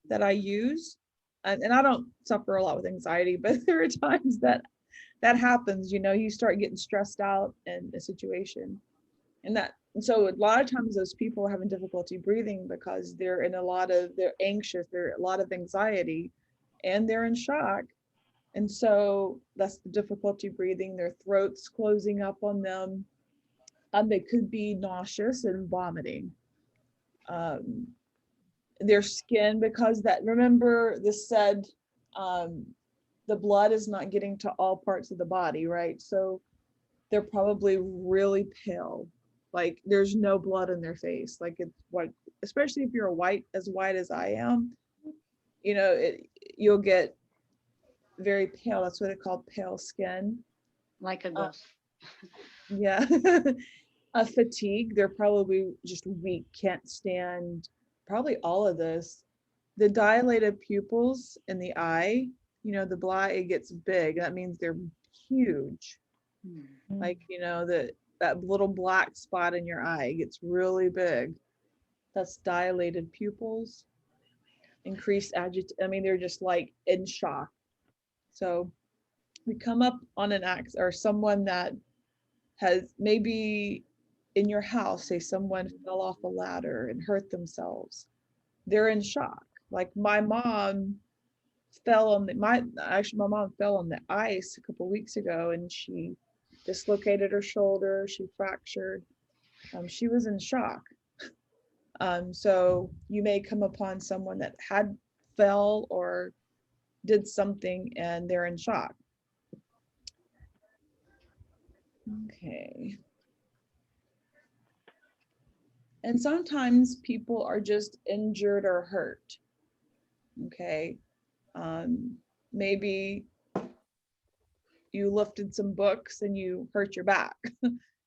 that I use, and I don't suffer a lot with anxiety, but there are times that happens, you start getting stressed out in a situation. And so a lot of times those people are having difficulty breathing because they're anxious, they're a lot of anxiety, and they're in shock. And so that's the difficulty breathing, their throats closing up on them. They could be nauseous and vomiting. Their skin, because remember this said, the blood is not getting to all parts of the body, right? So they're probably really pale, like there's no blood in their face, like it's white, especially if you're as white as I am, you'll get very pale. That's what they call pale skin. Like a ghost. Yeah. A fatigue, they're probably just weak, can't stand probably all of this. The dilated pupils in the eye, the it gets big. That means they're huge. Like, that little black spot in your eye gets really big. That's dilated pupils. Increased they're just like in shock. So we come up on an accident or someone that has maybe in your house, say someone fell off a ladder and hurt themselves. They're in shock. Like my mom fell on my mom fell on the ice a couple weeks ago and she dislocated her shoulder, she fractured. She was in shock. So you may come upon someone that fell or did something and they're in shock. Okay. And sometimes people are just injured or hurt. Okay. Maybe you lifted some books and you hurt your back.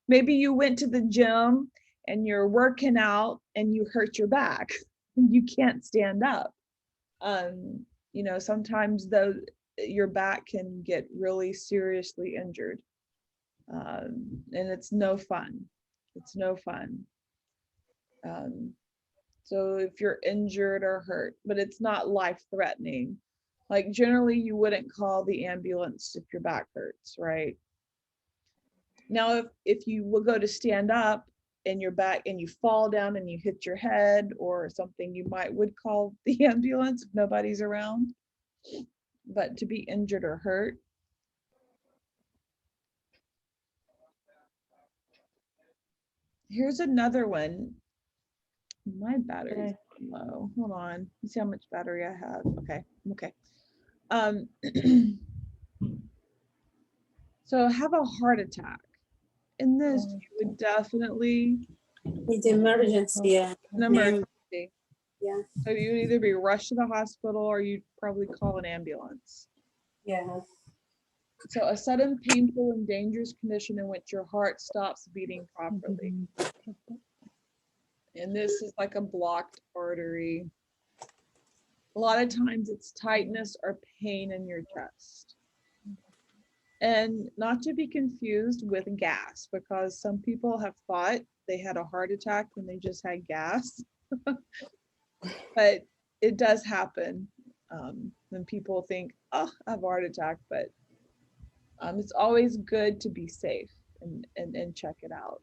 Maybe you went to the gym and you're working out and you hurt your back and you can't stand up. Sometimes your back can get really seriously injured. And it's no fun. It's no fun. So if you're injured or hurt, but it's not life-threatening. Like generally you wouldn't call the ambulance if your back hurts, right? Now, if you will go to stand up and your back and you fall down and you hit your head or something, you would call the ambulance if nobody's around. But to be injured or hurt. Here's another one. My battery's low. Hold on. Let's see how much battery I have. Okay. Okay. So have a heart attack. In this, you would definitely It's emergency, yeah. an emergency. Yeah. So you would either be rushed to the hospital or you'd probably call an ambulance. Yeah. So a sudden, painful, and dangerous condition in which your heart stops beating properly. And this is like a blocked artery. A lot of times it's tightness or pain in your chest. And not to be confused with gas, because some people have thought they had a heart attack when they just had gas. But it does happen when people think, oh, I have a heart attack, but it's always good to be safe and check it out.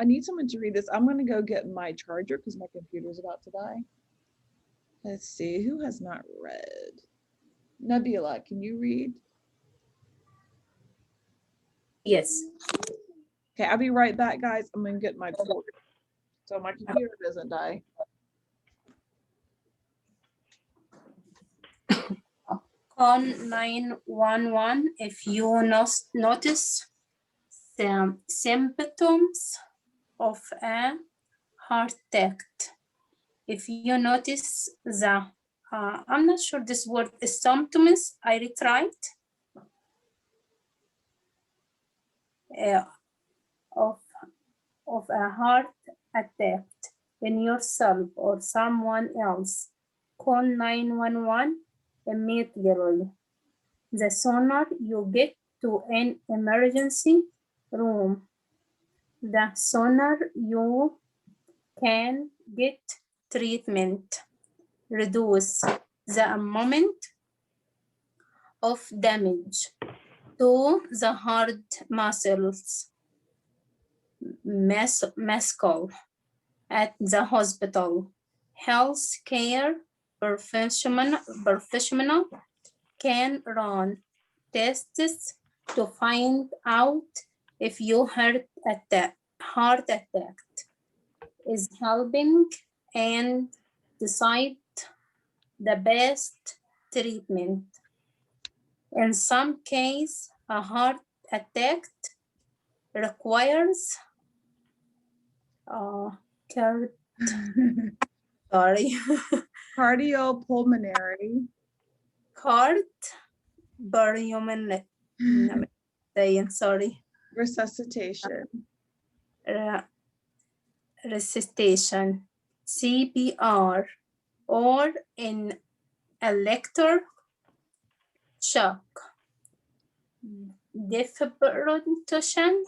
I need someone to read this. I'm going to go get my charger because my computer's about to die. Let's see, who has not read? Nabila, can you read? Yes. Okay, I'll be right back, guys. I'm going to get my cord so my computer doesn't die. Call 911 if you notice some symptoms of a heart attack. If you notice the, I'm not sure this word is symptoms, I retried, of a heart attack in yourself or someone else, call 911 immediately. The sooner you get to an emergency room, the sooner you can get treatment, reduce the amount of damage to the heart muscles, muscle at the hospital. Health care professional can run tests to find out if your heart attack is helping and decide the best treatment. In some cases, a heart attack requires Cardiopulmonary. Sorry. Resuscitation. Resuscitation, CPR, or in electric shock, defibrillation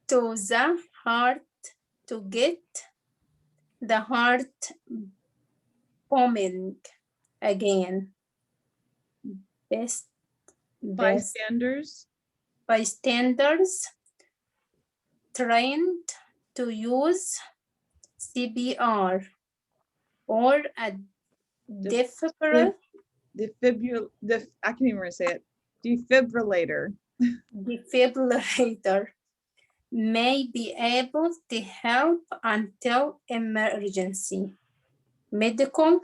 to the heart to get the heart pumping again. Bystanders trained to use CPR or a defibrillator may be able to help until emergency medical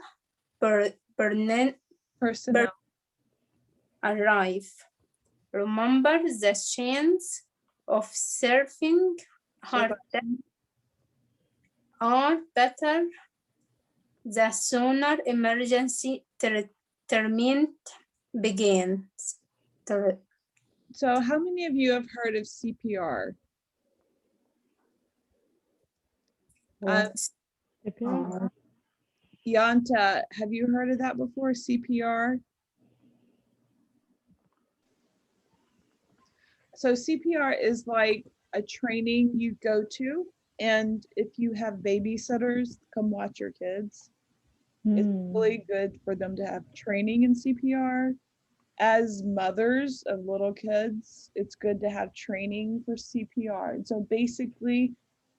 personnel arrive. Remember, the chance of surviving heart attack are better the sooner emergency treatment begins. So how many of you have heard of CPR? Yanta, have you heard of that before, CPR? So CPR is like a training you go to, and if you have babysitters come watch your kids, it's really good for them to have training in CPR. As mothers of little kids, it's good to have training for CPR. And so basically,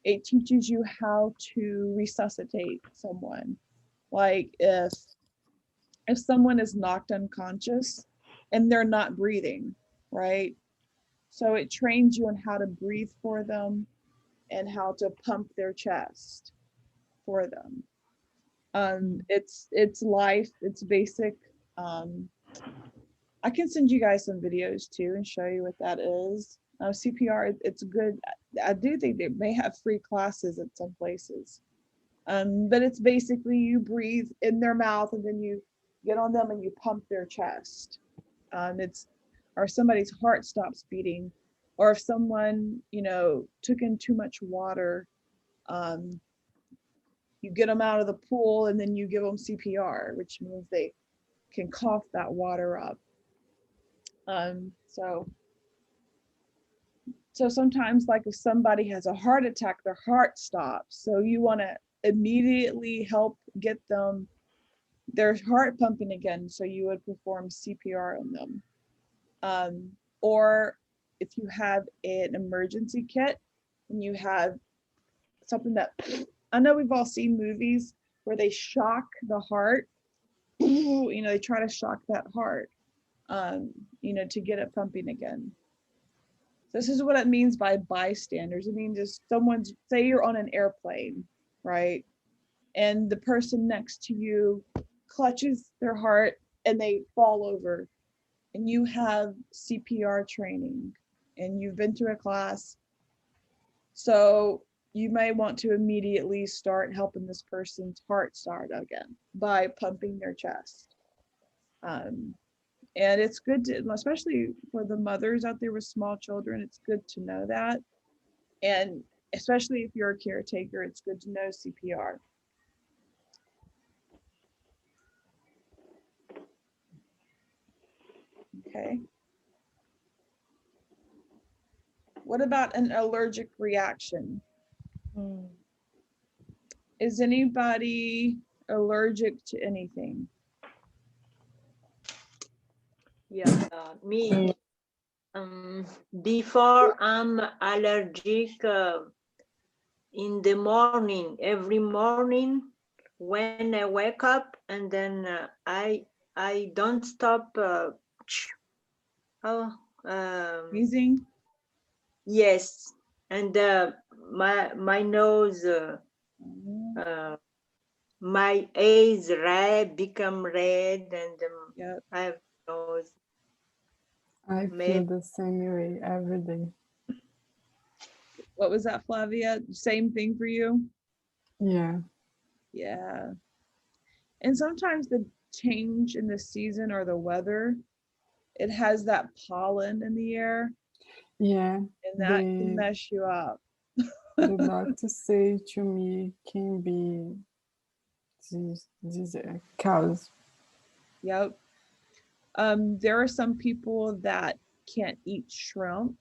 it teaches you how to resuscitate someone. Like if someone is knocked unconscious and they're not breathing, right? So it trains you on how to breathe for them and how to pump their chest for them. It's life, it's basic. I can send you guys some videos too and show you what that is. CPR, it's good. I do think they may have free classes at some places. But it's basically you breathe in their mouth and then you get on them and you pump their chest. Or somebody's heart stops beating, or if someone, took in too much water, you get them out of the pool and then you give them CPR, which means they can cough that water up. So sometimes, like if somebody has a heart attack, their heart stops. So you want to immediately help get them their heart pumping again. So you would perform CPR on them. Or if you have an emergency kit and you have something that, I know we've all seen movies where they shock the heart, they try to shock that heart, to get it pumping again. This is what it means by bystanders. It means just say you're on an airplane, right? And the person next to you clutches their heart and they fall over, and you have CPR training and you've been to a class. So you may want to immediately start helping this person's heart start again by pumping their chest. And it's good to, especially for the mothers out there with small children, it's good to know that. And especially if you're a caretaker, it's good to know CPR. Okay. What about an allergic reaction? Is anybody allergic to anything? Yeah, me. Before I'm allergic in the morning, every morning when I wake up, and then I don't stop Sneezing? Yes, and my nose, my eyes become red, and Yep. I have nose. I feel the same way every day. What was that, Flavia? Same thing for you? Yeah. Yeah. And sometimes the change in the season or the weather, it has that pollen in the air. Yeah. And that can mess you up. The doctor say to me can be this cause. Yep. There are some people that can't eat shrimp.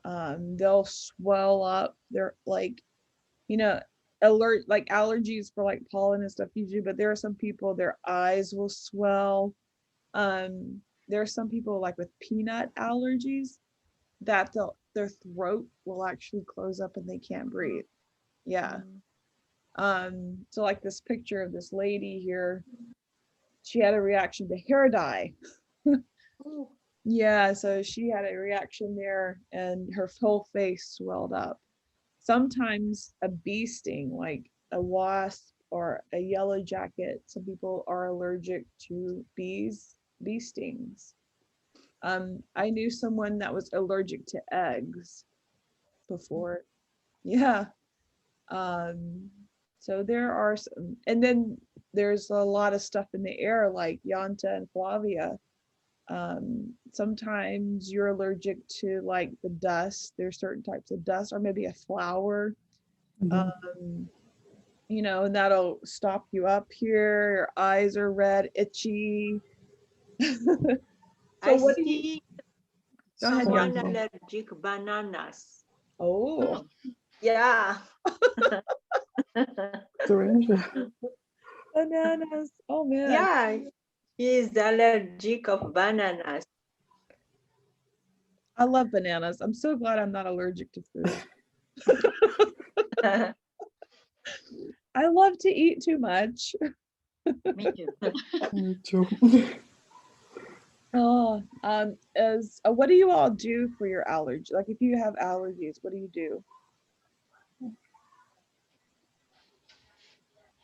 They'll swell up. They're like, allergies for like pollen and stuff usually, but there are some people, their eyes will swell. There are some people like with peanut allergies that their throat will actually close up and they can't breathe. Yeah. So like this picture of this lady here, she had a reaction to hair dye. Yeah, so she had a reaction there and her whole face swelled up. Sometimes a bee sting, like a wasp or a yellow jacket, some people are allergic to bee stings. I knew someone that was allergic to eggs before. Yeah. So there are some, and then there's a lot of stuff in the air like Yanta and Flavia. Sometimes you're allergic to like the dust. There's certain types of dust, or maybe a flower. And that'll stop you up here. Your eyes are red, itchy. So Go ahead, Someone Jan. allergic bananas. Oh, yeah. Stranger. Bananas. Oh man. Yeah, he is allergic of bananas. I love bananas. I'm so glad I'm not allergic to food. I love to eat too much. Me too. Me too. Oh, what do you all do for your allergy? Like if you have allergies, what do you do?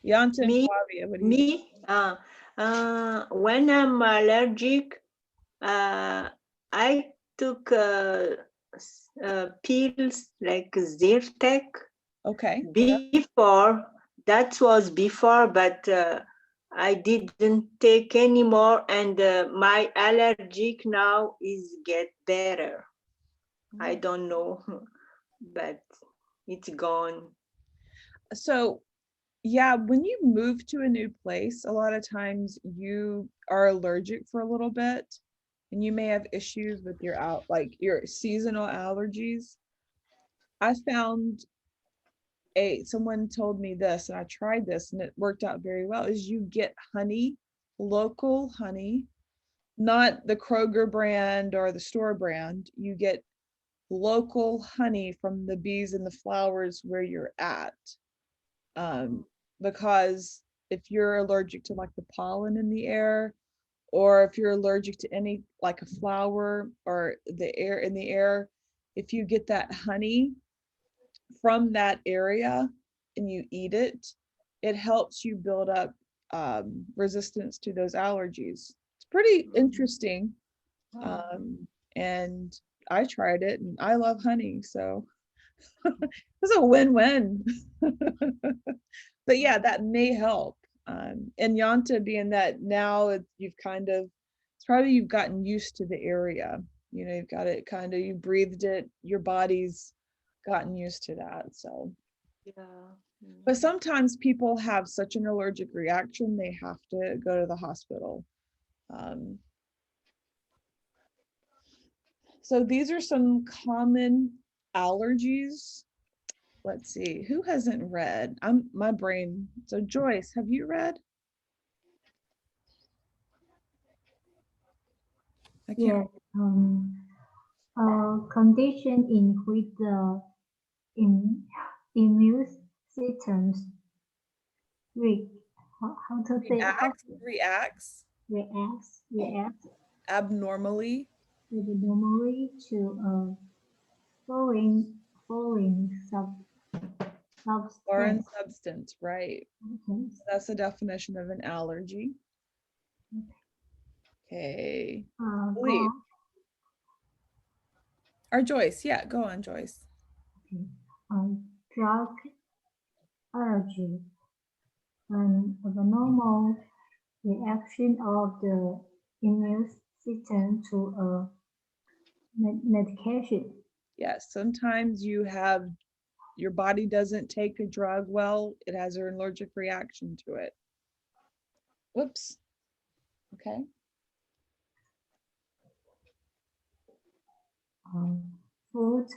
Yanta and Me, Flavia, what do you do? when I'm allergic, I took pills like Zyrtec. Okay. Before, that was before, but I didn't take anymore, and my allergic now is get better. I don't know, but it's gone. So yeah, when you move to a new place, a lot of times you are allergic for a little bit and you may have issues with your seasonal allergies. I found someone told me this and I tried this and it worked out very well, is you get honey, local honey, not the Kroger brand or the store brand. You get local honey from the bees and the flowers where you're at. Because if you're allergic to like the pollen in the air, or if you're allergic to any like a flower or the air in the air, if you get that honey from that area and you eat it, it helps you build up resistance to those allergies. It's pretty interesting. And I tried it and I love honey, so it's a win-win. But yeah, that may help. And Yanta, being that now you've gotten used to the area. You know, you've got it you breathed it, your body's gotten used to that. So, Yeah. but sometimes people have such an allergic reaction, they have to go to the hospital. So these are some common allergies. Let's see, who hasn't read? My brain. So Joyce, have you read? I can't. A condition in which the immune systems how to say reacts abnormally to foreign foreign substance. substance, right? That's the definition of an allergy. Okay. Leave. Or Joyce, yeah, go on, Joyce. Drug allergy, an abnormal reaction of the immune system to a medication. Yes, sometimes your body doesn't take a drug well, it has an allergic reaction to it. Whoops. Okay. Food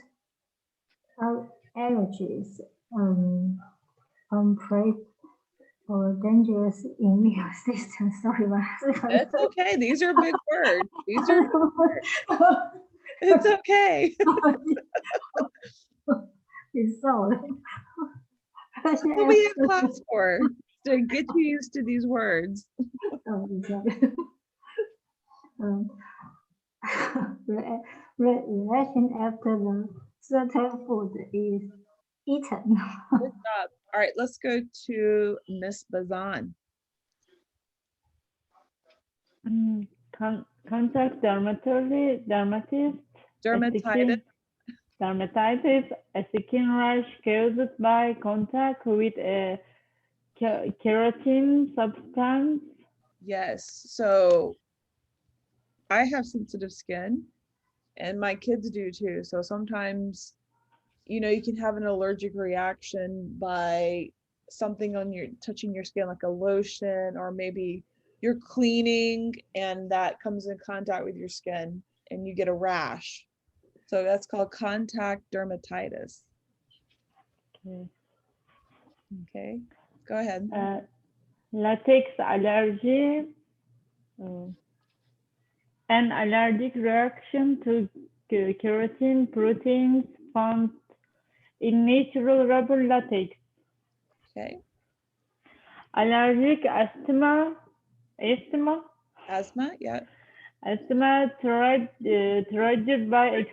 allergies, or dangerous immune system. Sorry, It's okay. These are big words. These are big words. It's okay. It's so. That's what we have class for, to get you used to these words. Reaction after the certain food is eaten. Good job. All right, let's go to Miss Bazan. Contact dermatitis, dermatitis, a skin rash caused by contact with a keratin substance. Yes, so I have sensitive skin and my kids do too. So sometimes, you know, you can have an allergic reaction by something touching your skin, like a lotion, or maybe you're cleaning and that comes in contact with your skin and you get a rash. So that's called contact dermatitis. Okay. Okay, go ahead. Latex allergy, an allergic reaction to keratin proteins found in natural rubber latex. Okay. Allergic asthma, Asthma, yeah. asthma triggered by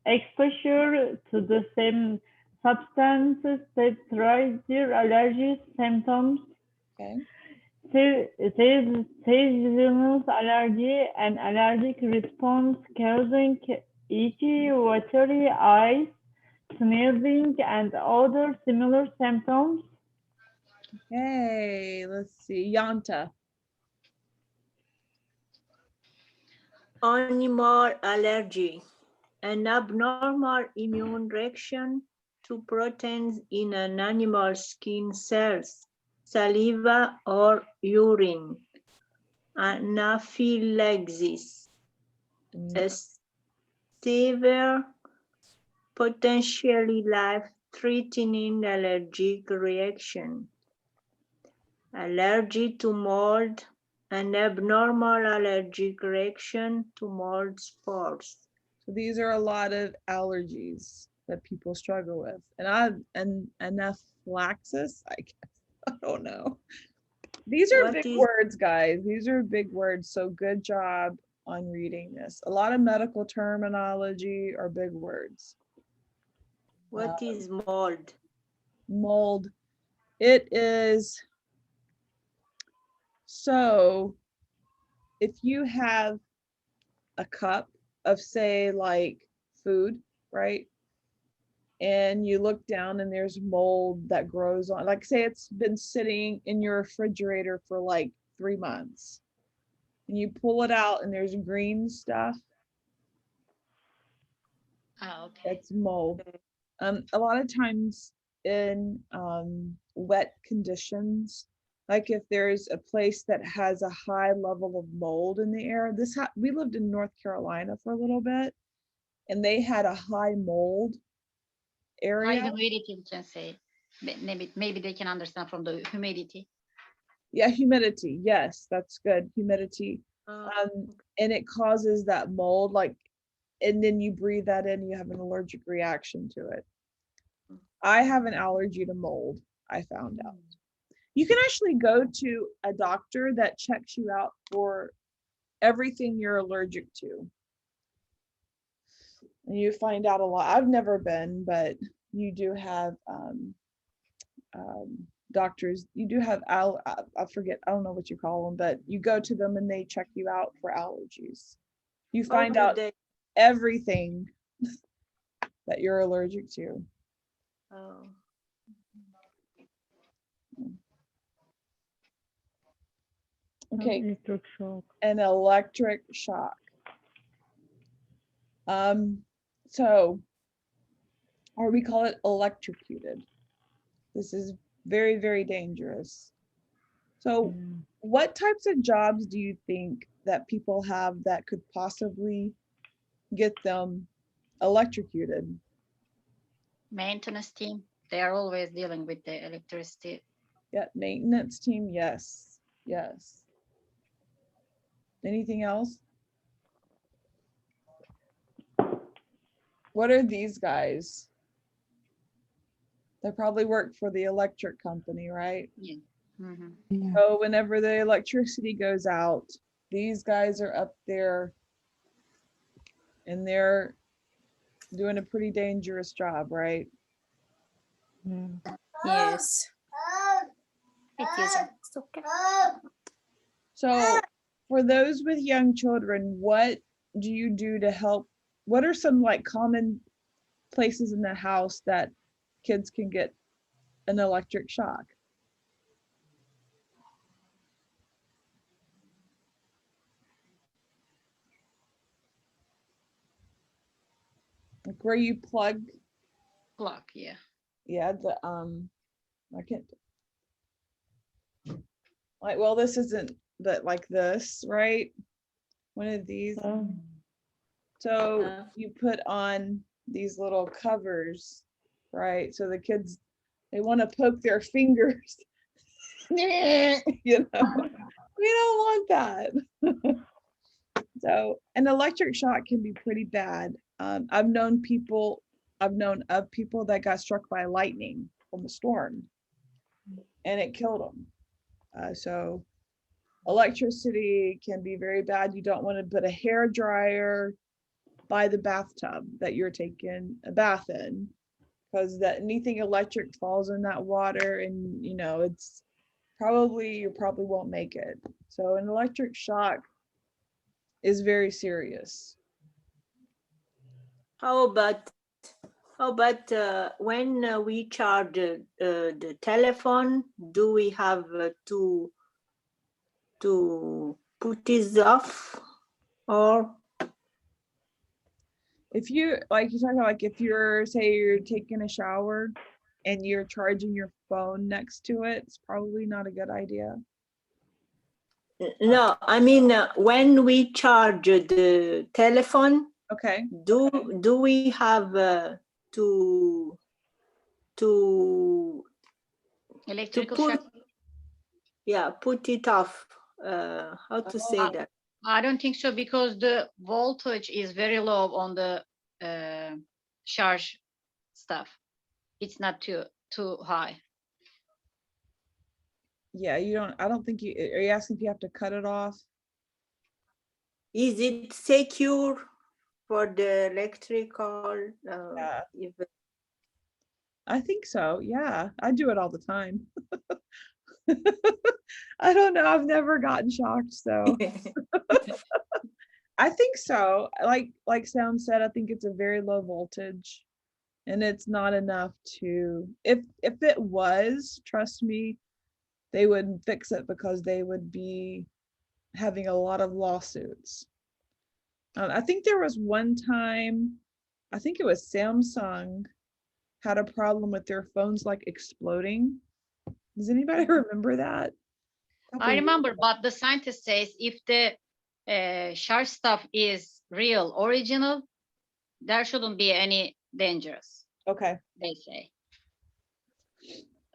exposure to the same substances that trigger allergy symptoms. Okay. Seasonal allergy, an allergic response causing itchy, watery eyes, sneezing, and other similar symptoms. Okay, let's see. Yanta. Animal allergy, an abnormal immune reaction to proteins in an animal's skin cells, saliva, or urine. Anaphylaxis, a severe, potentially life-threatening allergic reaction. Allergy to mold, an abnormal allergic reaction to mold spores. So these are a lot of allergies that people struggle with. And anaphylaxis, I guess. I don't know. These are big words, guys. These are big words. So good job on reading this. A lot of medical terminology are big words. What is mold? Mold. It is, so if you have a cup of, say, like food, right? And you look down and there's mold that grows on, like say it's been sitting in your refrigerator for like 3 months. And you pull it out and there's green stuff. Oh, okay. That's mold. A lot of times in wet conditions, like if there's a place that has a high level of mold in the air, we lived in North Carolina for a little bit, and they had a high mold area. High humidity, you can say. Maybe they can understand from the humidity. Yeah, humidity. Yes, that's good. Humidity. And it causes that mold, like, and then you breathe that in, you have an allergic reaction to it. I have an allergy to mold, I found out. You can actually go to a doctor that checks you out for everything you're allergic to. And you find out a lot. I've never been, but you do have doctors. You do have, I forget, I don't know what you call them, but you go to them and they check you out for allergies. You find out everything that you're allergic to. Oh. Okay. Electric shock. An electric shock. So, or we call it electrocuted. This is very, very dangerous. So what types of jobs do you think that people have that could possibly get them electrocuted? Maintenance team, they are always dealing with the electricity. Yeah, maintenance team, yes, yes. Anything else? What are these guys? They probably work for the electric company, right? Yeah. Mm-hmm. Yeah. So whenever the electricity goes out, these guys are up there and they're doing a pretty dangerous job, right? Yes. It is. It's okay. So for those with young children, what do you do to help? What are some like common places in the house that kids can get an electric shock? Like where you plug? Plug, yeah. Yeah, I can't. Like, well, this isn't but like this, right? One of these. So you put on these little covers, right? So the kids, they want to poke their fingers. You know, we don't want that. So an electric shock can be pretty bad. I've known of people that got struck by lightning from a storm and it killed them. So electricity can be very bad. You don't want to put a hair dryer by the bathtub that you're taking a bath in, because that anything electric falls in that water and you know it's you probably won't make it. So an electric shock is very serious. How about when we charge the telephone? Do we have to put it off, or If you like, you're talking about like if you're taking a shower and you're charging your phone next to it, it's probably not a good idea. no? I mean, when we charge the telephone, Okay. do we have to Electrical put shock. put it off? How to say that? I don't think so, because the voltage is very low on the charge stuff. It's not too high. Yeah, I don't think are you asking if you have to cut it off? Is it secure for the electrical? Yeah. I think so. Yeah, I do it all the time. I don't know. I've never gotten shocked, so I think so. Like Sam said, I think it's a very low voltage, and it's not enough to. If it was, trust me, they would fix it because they would be having a lot of lawsuits. I think there was one time, I think it was Samsung had a problem with their phones like exploding. Does anybody remember that? I remember, but the scientist says if the shark stuff is real, original, there shouldn't be any dangerous. Okay. They say.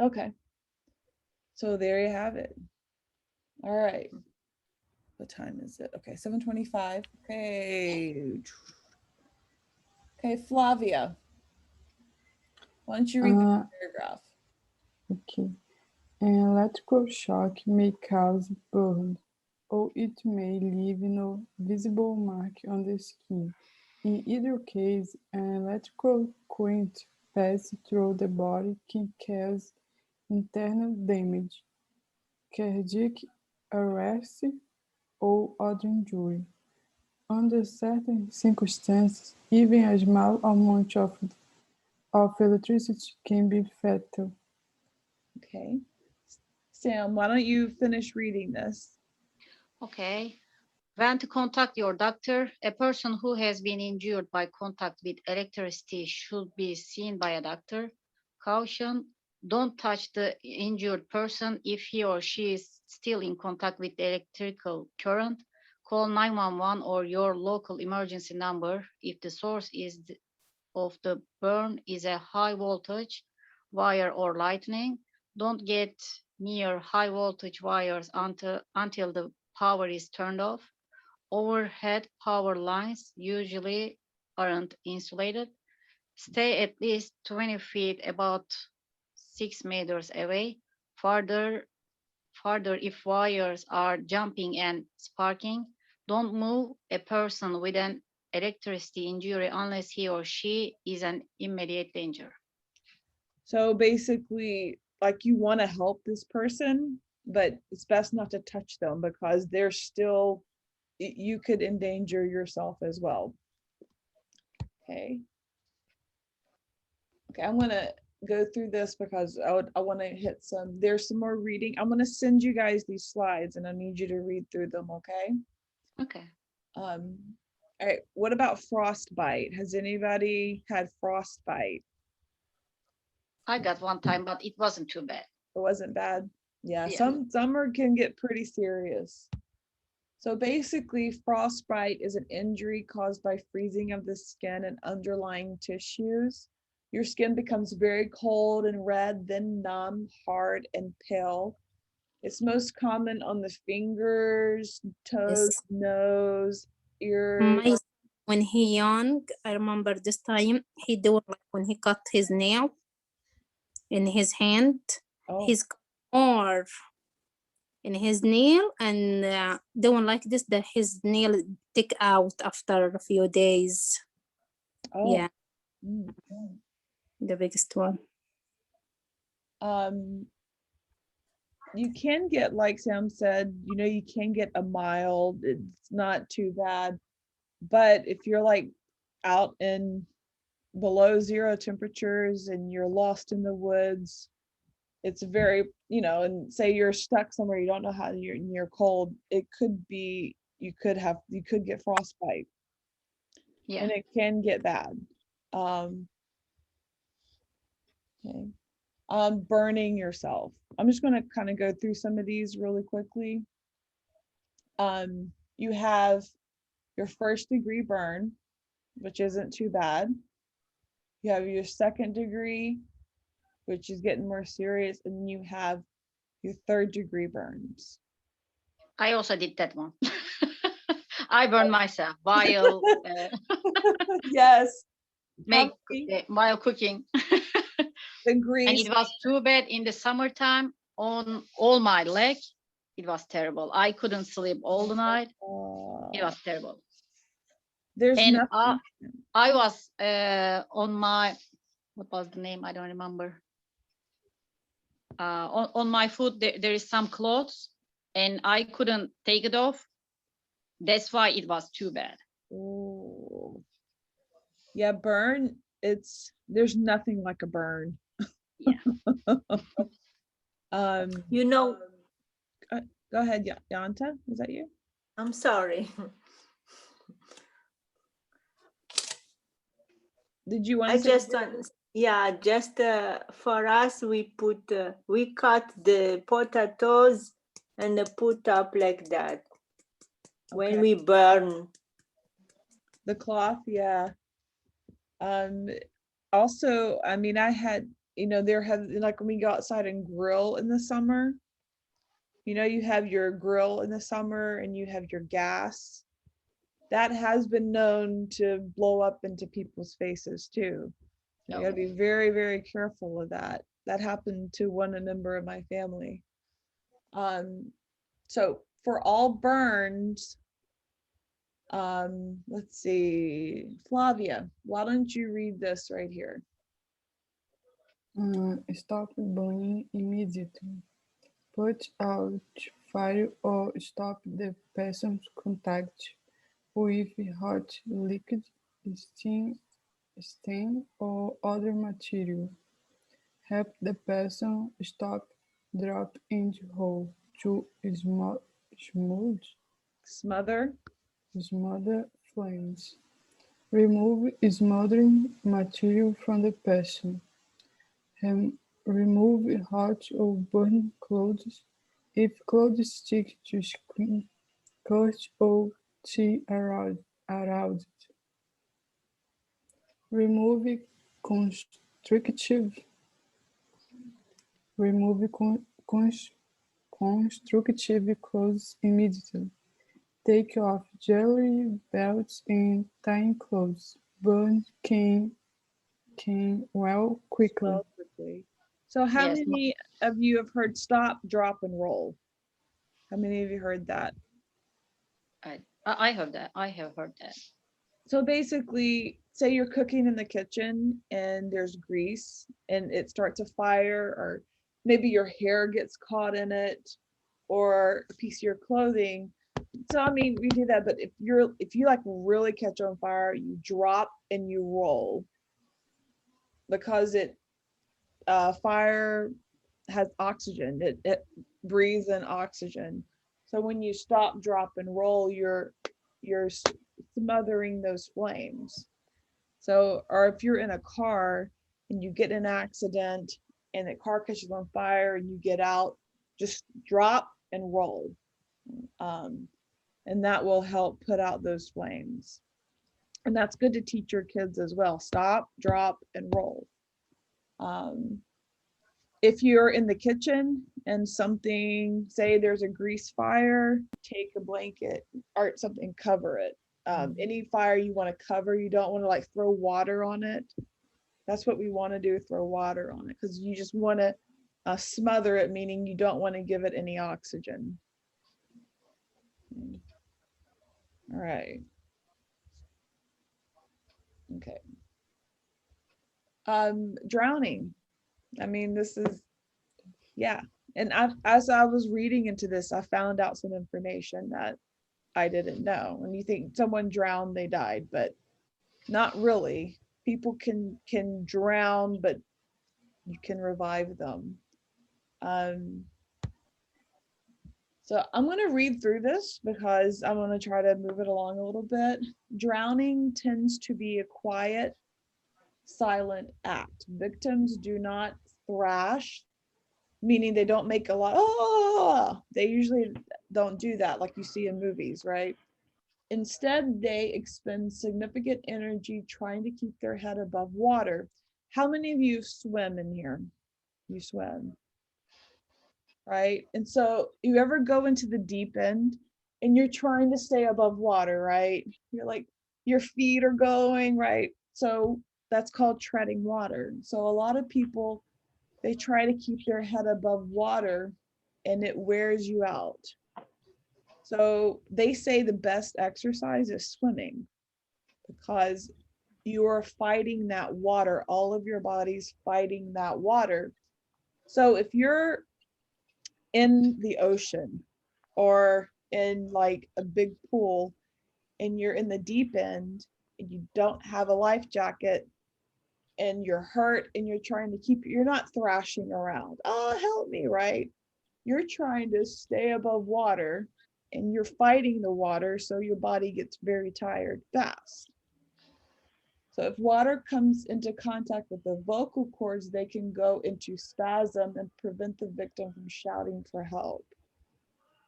Okay. So there you have it. All right. What time is it? Okay, 7:25. Okay. Okay, Flavia. Why don't you read the paragraph? Okay. An electrical shock may cause burns, or it may leave no visible mark on the skin. In either case, an electrical current passing through the body can cause internal damage, cardiac arrest, or other injury. Under certain circumstances, even a small amount of electricity can be fatal. Okay. Sam, why don't you finish reading this? Okay. When to contact your doctor, a person who has been injured by contact with electricity should be seen by a doctor. Caution, don't touch the injured person if he or she is still in contact with the electrical current. Call 911 or your local emergency number if the source of the burn is a high voltage wire or lightning. Don't get near high voltage wires until the power is turned off. Overhead power lines usually aren't insulated. Stay at least 20 feet, about 6 meters away. Further, if wires are jumping and sparking, don't move a person with an electricity injury unless he or she is an immediate danger. So basically, like you want to help this person, but it's best not to touch them because they're still, you could endanger yourself as well. Okay. Okay, I'm gonna go through this because I want to hit there's some more reading. I'm gonna send you guys these slides and I need you to read through them, okay? Okay. All right, what about frostbite? Has anybody had frostbite? I got one time, but it wasn't too bad. It wasn't bad. Yeah, Yeah. summer can get pretty serious. So basically, frostbite is an injury caused by freezing of the skin and underlying tissues. Your skin becomes very cold and red, then numb, hard, and pale. It's most common on the fingers, toes, Yes. nose, ears. My when he young, I remember this time he do like when he cut his nail in his hand, Oh, he's cut more in his nail and doing like this that his nail take out after a few days. oh. Yeah, Mm. the biggest one. You can get, like Sam said, you can get a mild, it's not too bad. But if you're like out in below zero temperatures and you're lost in the woods, it's very, and say you're stuck somewhere, you don't know how, you're cold, it could be, you could get frostbite. Yeah. And it can get bad. Okay. Burning yourself. I'm just going to kind of go through some of these really quickly. You have your 1st degree burn, which isn't too bad. You have your 2nd degree, which is getting more serious, and then you have your 3rd degree burns. I also did that one. I burned myself while Yes. while cooking. The And grease. it was too bad in the summertime on all my leg. It was terrible. I couldn't sleep all the night. It was terrible. There's And nothing. I was on my, what was the name? I don't remember. On my foot, there is some clothes and I couldn't take it off. That's why it was too bad. Oh. Yeah, burn, there's nothing like a burn. Yeah. Go ahead, Yanta, is that you? I'm sorry. Did you want I to say? just for us, we cut the potatoes and put up like that when we burn. The cloth, yeah. Also, I mean, I had, there have, like when we go outside and grill in the summer, you have your grill in the summer and you have your gas. That has been known to blow up into people's faces too. So you gotta be very, very careful of that. That happened to a member of my family. So for all burns, let's see, Flavia, why don't you read this right here? Stop burning immediately. Put out fire or stop the person's contact with hot liquid, steam, or other material. Help the person stop, drop, and roll to smother flames. Remove smothering material from the person. Remove hot or burn clothes. If clothes stick to skin, cut or tear around. Remove constructive clothes immediately. Take off jewelry, belts, and tying clothes. Burn can well quickly. So how many of you have heard stop, drop, and roll? How many of you heard that? I heard that. I have heard that. So basically, say you're cooking in the kitchen and there's grease and it starts a fire, or maybe your hair gets caught in it, or a piece of your clothing. So I mean, we do that, but if you like really catch on fire, you drop and you roll, because fire has oxygen. It breathes in oxygen. So when you stop, drop, and roll, you're smothering those flames. So, or if you're in a car and you get in an accident and the car catches on fire and you get out, just drop and roll. And that will help put out those flames. And that's good to teach your kids as well. Stop, drop, and roll. If you're in the kitchen and something, say there's a grease fire, take a blanket or something, cover it. Any fire you want to cover, you don't want to like throw water on it. That's what we want to do, throw water on it, because you just want to smother it, meaning you don't want to give it any oxygen. All right. Okay. Drowning. I mean, this is, yeah. And as I was reading into this, I found out some information that I didn't know. When you think someone drowned, they died, but not really. People can drown, but you can revive them. So I'm going to read through this because I'm going to try to move it along a little bit. Drowning tends to be a quiet, silent act. Victims do not thrash, meaning they don't make a lot, oh, they usually don't do that like you see in movies, right? Instead, they expend significant energy trying to keep their head above water. How many of you swim in here? You swim, right? And so you ever go into the deep end and you're trying to stay above water, right? You're like, your feet are going, right? So that's called treading water. So a lot of people, they try to keep their head above water and it wears you out. So they say the best exercise is swimming because you are fighting that water. All of your body's fighting that water. So if you're in the ocean or in like a big pool and you're in the deep end and you don't have a life jacket and you're hurt and you're trying to keep, you're not thrashing around, oh, help me, right? You're trying to stay above water and you're fighting the water, so your body gets very tired fast. So if water comes into contact with the vocal cords, they can go into spasm and prevent the victim from shouting for help.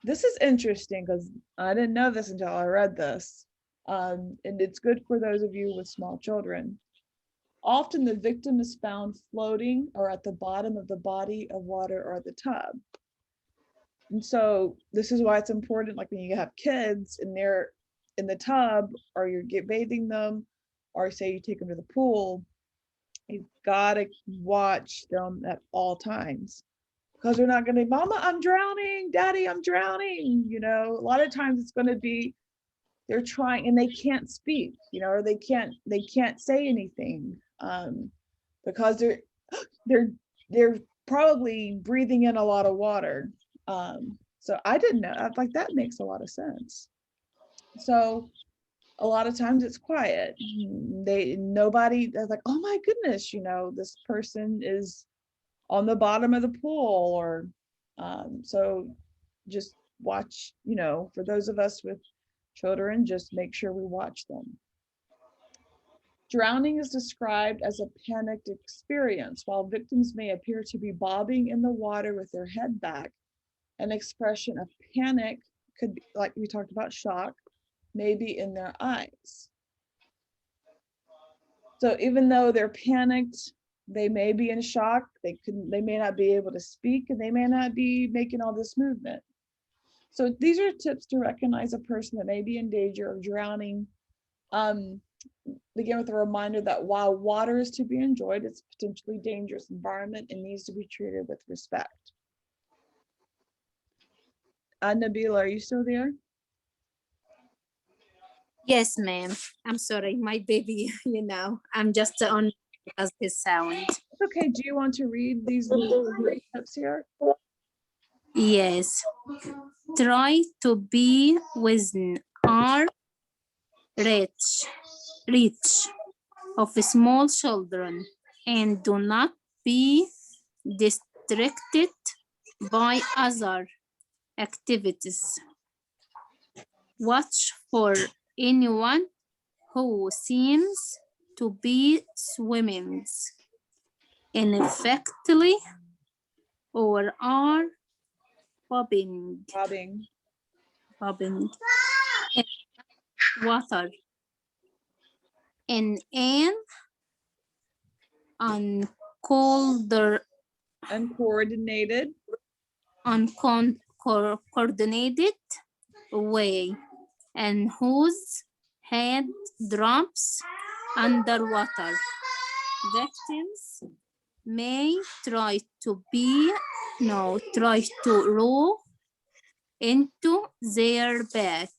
This is interesting because I didn't know this until I read this. And it's good for those of you with small children. Often the victim is found floating or at the bottom of the body of water or the tub. And so this is why it's important, like when you have kids and they're in the tub or you're bathing them, or say you take them to the pool, you've got to watch them at all times because they're not going to, Mama, I'm drowning, Daddy, I'm drowning. You know, a lot of times it's going to be, they're trying and they can't speak, you know, or they can't say anything because they're probably breathing in a lot of water. So I didn't know, like that makes a lot of sense. So a lot of times it's quiet. Nobody, they're like, oh my goodness, you know, this person is on the bottom of the pool, or so just watch, you know, for those of us with children, just make sure we watch them. Drowning is described as a panicked experience. While victims may appear to be bobbing in the water with their head back, an expression of panic could be, like we talked about, shock, maybe in their eyes. So even though they're panicked, they may be in shock, they may not be able to speak, and they may not be making all this movement. So these are tips to recognize a person that may be in danger of drowning. Begin with a reminder that while water is to be enjoyed, it's a potentially dangerous environment and needs to be treated with respect. Nabila, are you still there? Yes, ma'am. I'm sorry, my baby, you know, I'm just on because his sound. Okay, do you want to read these tips here? Yes. Try to be within our reach of small children and do not be distracted by other activities. Watch for anyone who seems to be swimming ineffectively or are bobbing, bobbing, bobbing in water in an uncoordinated, uncoordinated way, and whose head drops underwater. Victims may try to row into their back,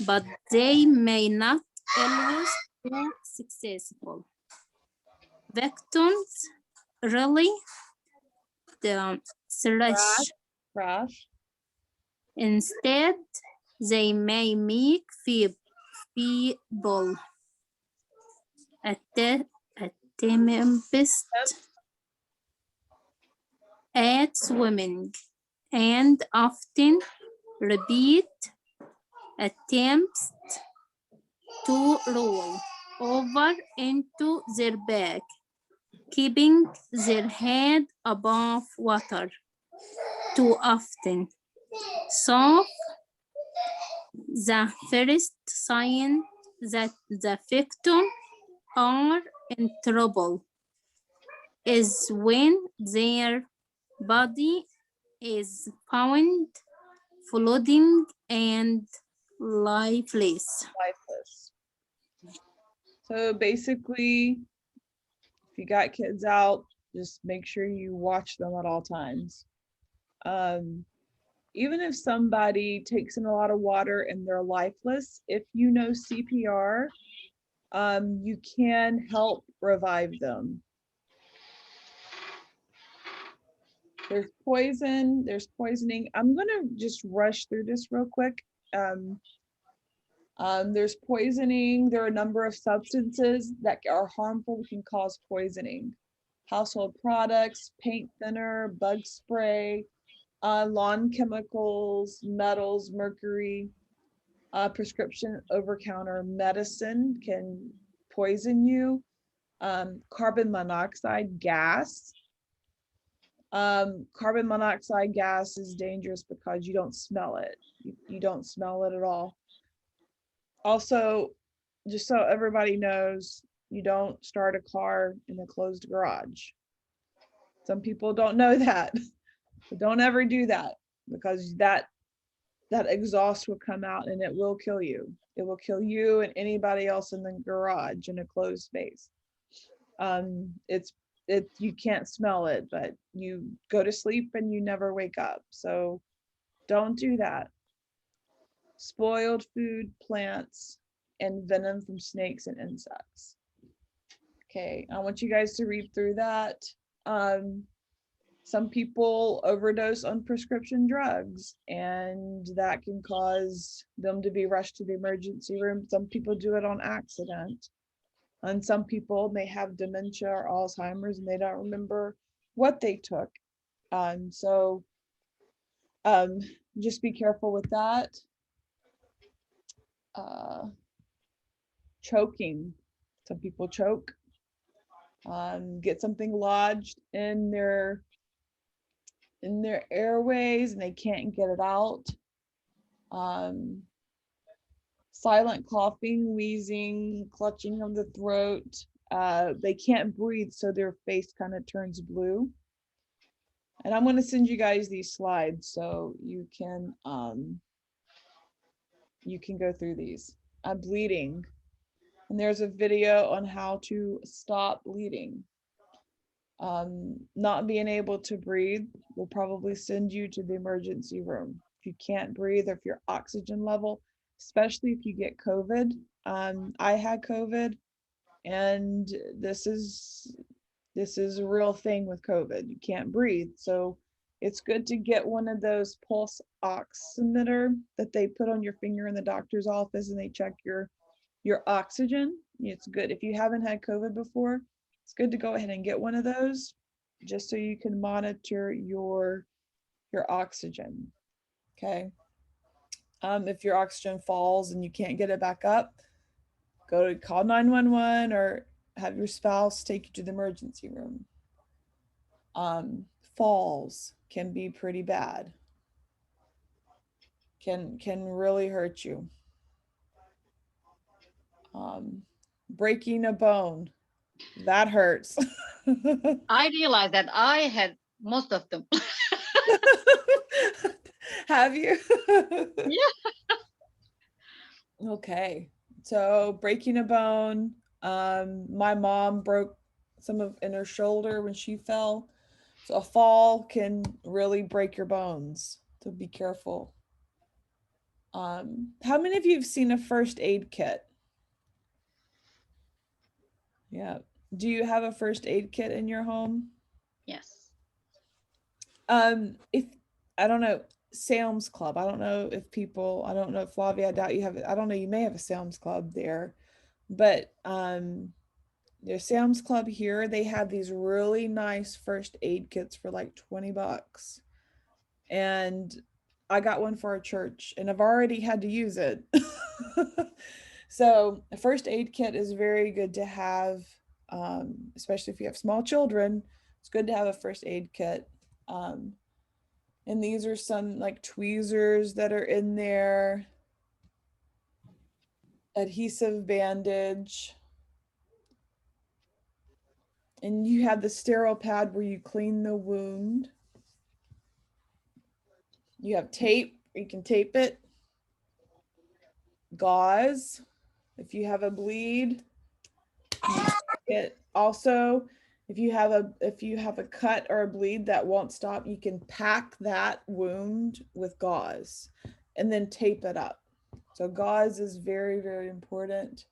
but they may not always be successful. Victims really slash. crash, Instead, they may make feeble attempts at swimming and often repeat attempts to roll over into their back, keeping their head above water too often. So, the first sign that the victim are in trouble is when their body is found floating and lifeless. So basically, if you got kids out, just make sure you watch them at all times. Even if somebody takes in a lot of water and they're lifeless, if you know CPR, you can help revive them. There's poison, there's poisoning. I'm gonna just rush through this real quick. There's poisoning. There are a number of substances that are harmful, can cause poisoning. Household products, paint thinner, bug spray, lawn chemicals, metals, mercury, prescription over-counter medicine can poison you. Carbon monoxide gas. Carbon monoxide gas is dangerous because you don't smell it. You don't smell it at all. Also, just so everybody knows, you don't start a car in a closed garage. Some people don't know that, but don't ever do that, because that exhaust will come out and it will kill you. It will kill you and anybody else in the garage in a closed space. You can't smell it, but you go to sleep and you never wake up. So don't do that. Spoiled food, plants, and venom from snakes and insects. Okay, I want you guys to read through that. Some people overdose on prescription drugs, and that can cause them to be rushed to the emergency room. Some people do it on accident. And some people may have dementia or Alzheimer's and they don't remember what they took. So just be careful with that. Choking. Some people choke. Get something lodged in their airways and they can't get it out. Silent coughing, wheezing, clutching of the throat. They can't breathe, so their face kind of turns blue. And I'm going to send you guys these slides so you can go through these. Bleeding. And there's a video on how to stop bleeding. Not being able to breathe will probably send you to the emergency room. If you can't breathe or if your oxygen level, especially if you get COVID. I had COVID, and this is a real thing with COVID. You can't breathe. So it's good to get one of those pulse oximeter that they put on your finger in the doctor's office and they check your oxygen. It's good. If you haven't had COVID before, it's good to go ahead and get one of those just so you can monitor your oxygen. Okay. If your oxygen falls and you can't get it back up, call 911 or have your spouse take you to the emergency room. Falls can be pretty bad. can really hurt you. Breaking a bone, that hurts. I realized that I had most of them. Have you? Yeah. Okay, so breaking a bone. My mom broke some of in her shoulder when she fell. So a fall can really break your bones. So be careful. How many of you have seen a first aid kit? Yeah. Do you have a first aid kit in your home? Yes. If I don't know, Sam's Club. I don't know if people, I don't know, Flavia, I doubt you have it. I don't know, you may have a Sam's Club there. But there's Sam's Club here. They have these really nice first aid kits for like $20. And I got one for our church and I've already had to use it. So a first aid kit is very good to have, especially if you have small children. It's good to have a first aid kit. And these are some like tweezers that are in there, adhesive bandage. And you have the sterile pad where you clean the wound. You have tape, you can tape it. Gauze, if you have a bleed. It also, if you have a cut or a bleed that won't stop, you can pack that wound with gauze and then tape it up. So gauze is very, very important.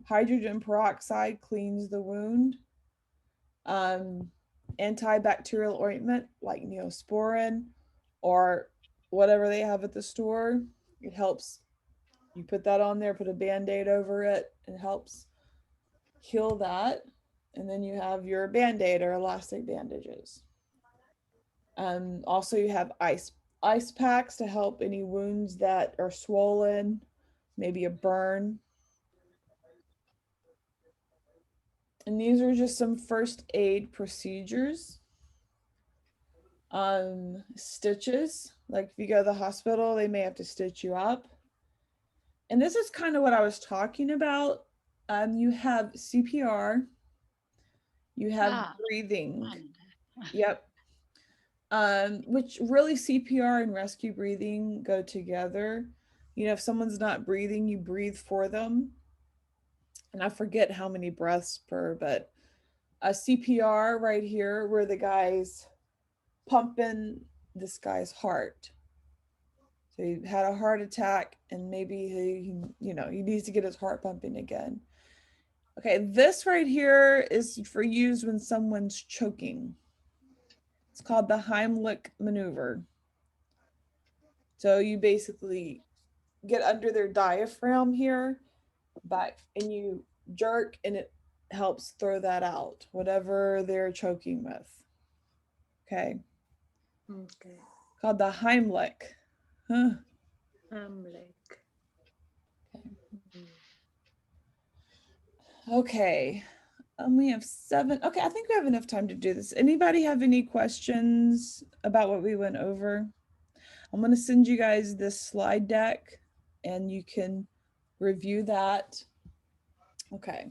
Hydrogen peroxide cleans the wound. Antibacterial ointment like Neosporin or whatever they have at the store, it helps. You put that on there, put a Band-Aid over it, it helps heal that. And then you have your Band-Aid or elastic bandages. Also you have ice packs to help any wounds that are swollen, maybe a burn. And these are just some first aid procedures. Stitches, like if you go to the hospital, they may have to stitch you up. And this is kind of what I was talking about. You have CPR, you have breathing. Yep. Which really CPR and rescue breathing go together. You know, if someone's not breathing, you breathe for them. And I forget how many breaths per, but a CPR right here where the guy's pumping this guy's heart. So he had a heart attack and maybe he needs to get his heart pumping again. Okay, this right here is for use when someone's choking. It's called the Heimlich maneuver. So you basically get under their diaphragm here, back, and you jerk and it helps throw that out, whatever they're choking with. Okay. Okay. Called the Heimlich. Huh. Heimlich. Okay. We have 7. Okay, I think we have enough time to do this. Anybody have any questions about what we went over? I'm going to send you guys this slide deck and you can review that. Okay.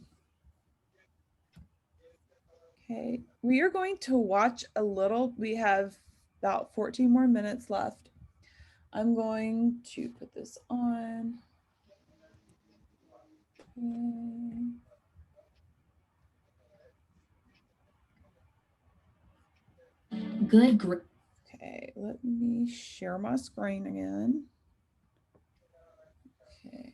Okay, we are going to watch a little. We have about 14 more minutes left. I'm going to put this on. Okay. Good. Okay, let me share my screen again. Okay.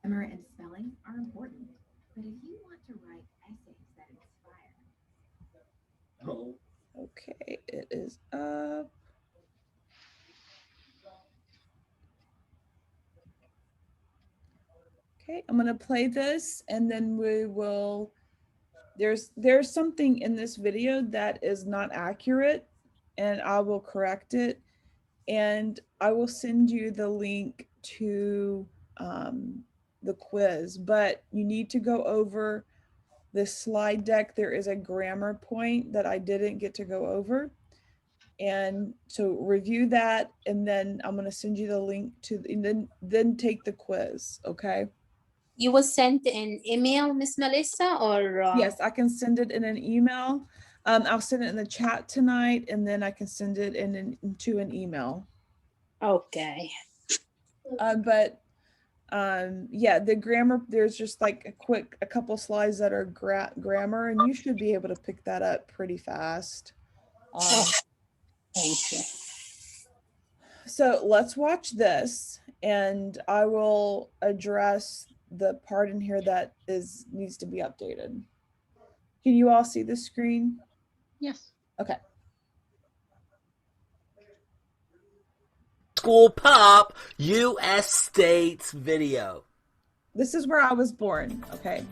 Grammar and spelling are important, but if you want to write essays that inspire. Oh. Okay, it is up. Okay, I'm gonna play this and then we will, there's something in this video that is not accurate and I will correct it and I will send you the link to the quiz, but you need to go over this slide deck. There is a grammar point that I didn't get to go over. And so review that, and then I'm going to send you the link to, and then take the quiz, okay? You will send an email, Miss Melissa, or? Yes, I can send it in an email. I'll send it in the chat tonight, and then I can send it into an email. Okay. Yeah, the grammar, there's just like a couple slides that are grammar, and you should be able to pick that up pretty fast. Thank you. So let's watch this, and I will address the part in here that needs to be updated. Can you all see the screen? Yes. Okay. School Pop U.S. States video. This is where I was born, okay?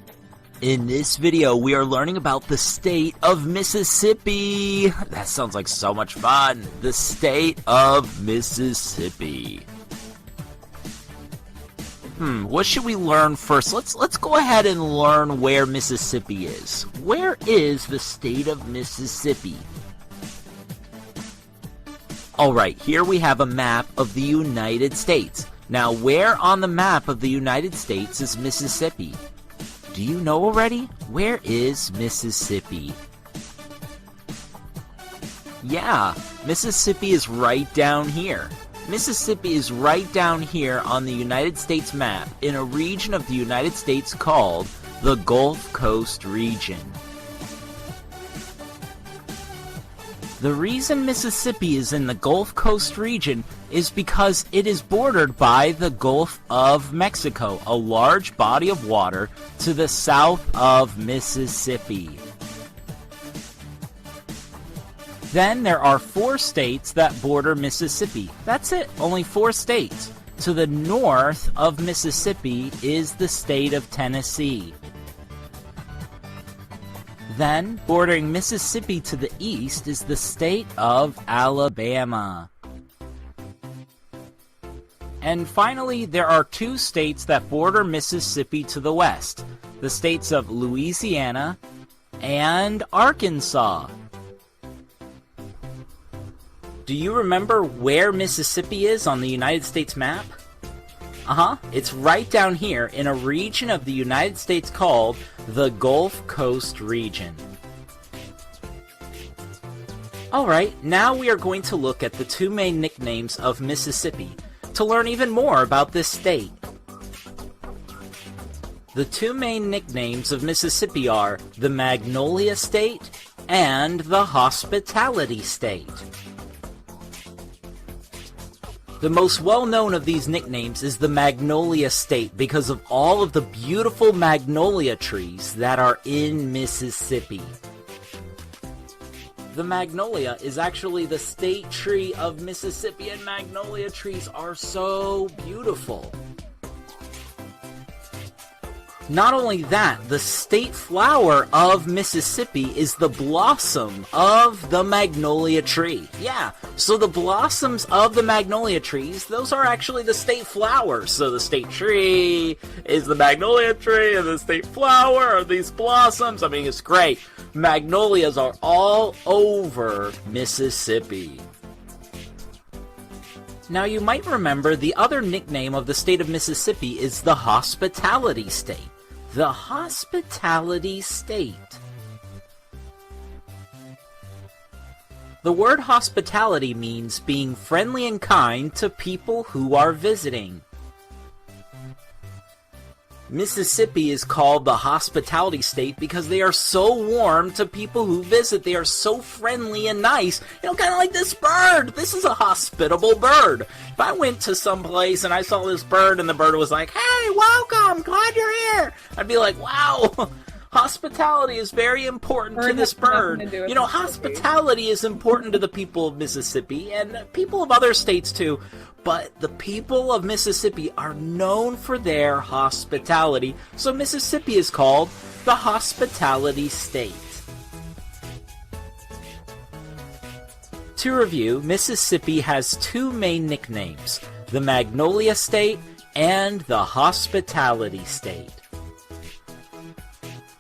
In this video, we are learning about the state of Mississippi. That sounds like so much fun. The state of Mississippi. What should we learn first? Let's go ahead and learn where Mississippi is. Where is the state of Mississippi? Alright, here we have a map of the United States. Now, where on the map of the United States is Mississippi? Do you know already? Where is Mississippi? Yeah, Mississippi is right down here. Mississippi is right down here on the United States map in a region of the United States called the Gulf Coast region. The reason Mississippi is in the Gulf Coast region is because it is bordered by the Gulf of Mexico, a large body of water to the south of Mississippi. Then there are 4 states that border Mississippi. That's it, only 4 states. To the north of Mississippi is the state of Tennessee. Then, bordering Mississippi to the east is the state of Alabama. And finally, there are 2 states that border Mississippi to the west, the states of Louisiana and Arkansas. Do you remember where Mississippi is on the United States map? It's right down here in a region of the United States called the Gulf Coast region. Alright, now we are going to look at the 2 main nicknames of Mississippi to learn even more about this state. The 2 main nicknames of Mississippi are the Magnolia State and the Hospitality State. The most well-known of these nicknames is the Magnolia State because of all of the beautiful magnolia trees that are in Mississippi. The magnolia is actually the state tree of Mississippi, and magnolia trees are so beautiful. Not only that, the state flower of Mississippi is the blossom of the magnolia tree. Yeah, so the blossoms of the magnolia trees, those are actually the state flowers. So the state tree is the magnolia tree, and the state flower are these blossoms. I mean, it's great. Magnolias are all over Mississippi. Now, you might remember the other nickname of the state of Mississippi is the Hospitality State. The Hospitality State. The word hospitality means being friendly and kind to people who are visiting. Mississippi is called the Hospitality State because they are so warm to people who visit. They are so friendly and nice. You know, kind of like this bird. This is a hospitable bird. If I went to some place and I saw this bird and the bird was like, "Hey, welcome, glad you're here," I'd be like, wow, hospitality is very important to this bird. You know, hospitality is important to the people of Mississippi and people of other states too. But the people of Mississippi are known for their hospitality, so Mississippi is called the Hospitality State. To review, Mississippi has 2 main nicknames, the Magnolia State and the hospitality state.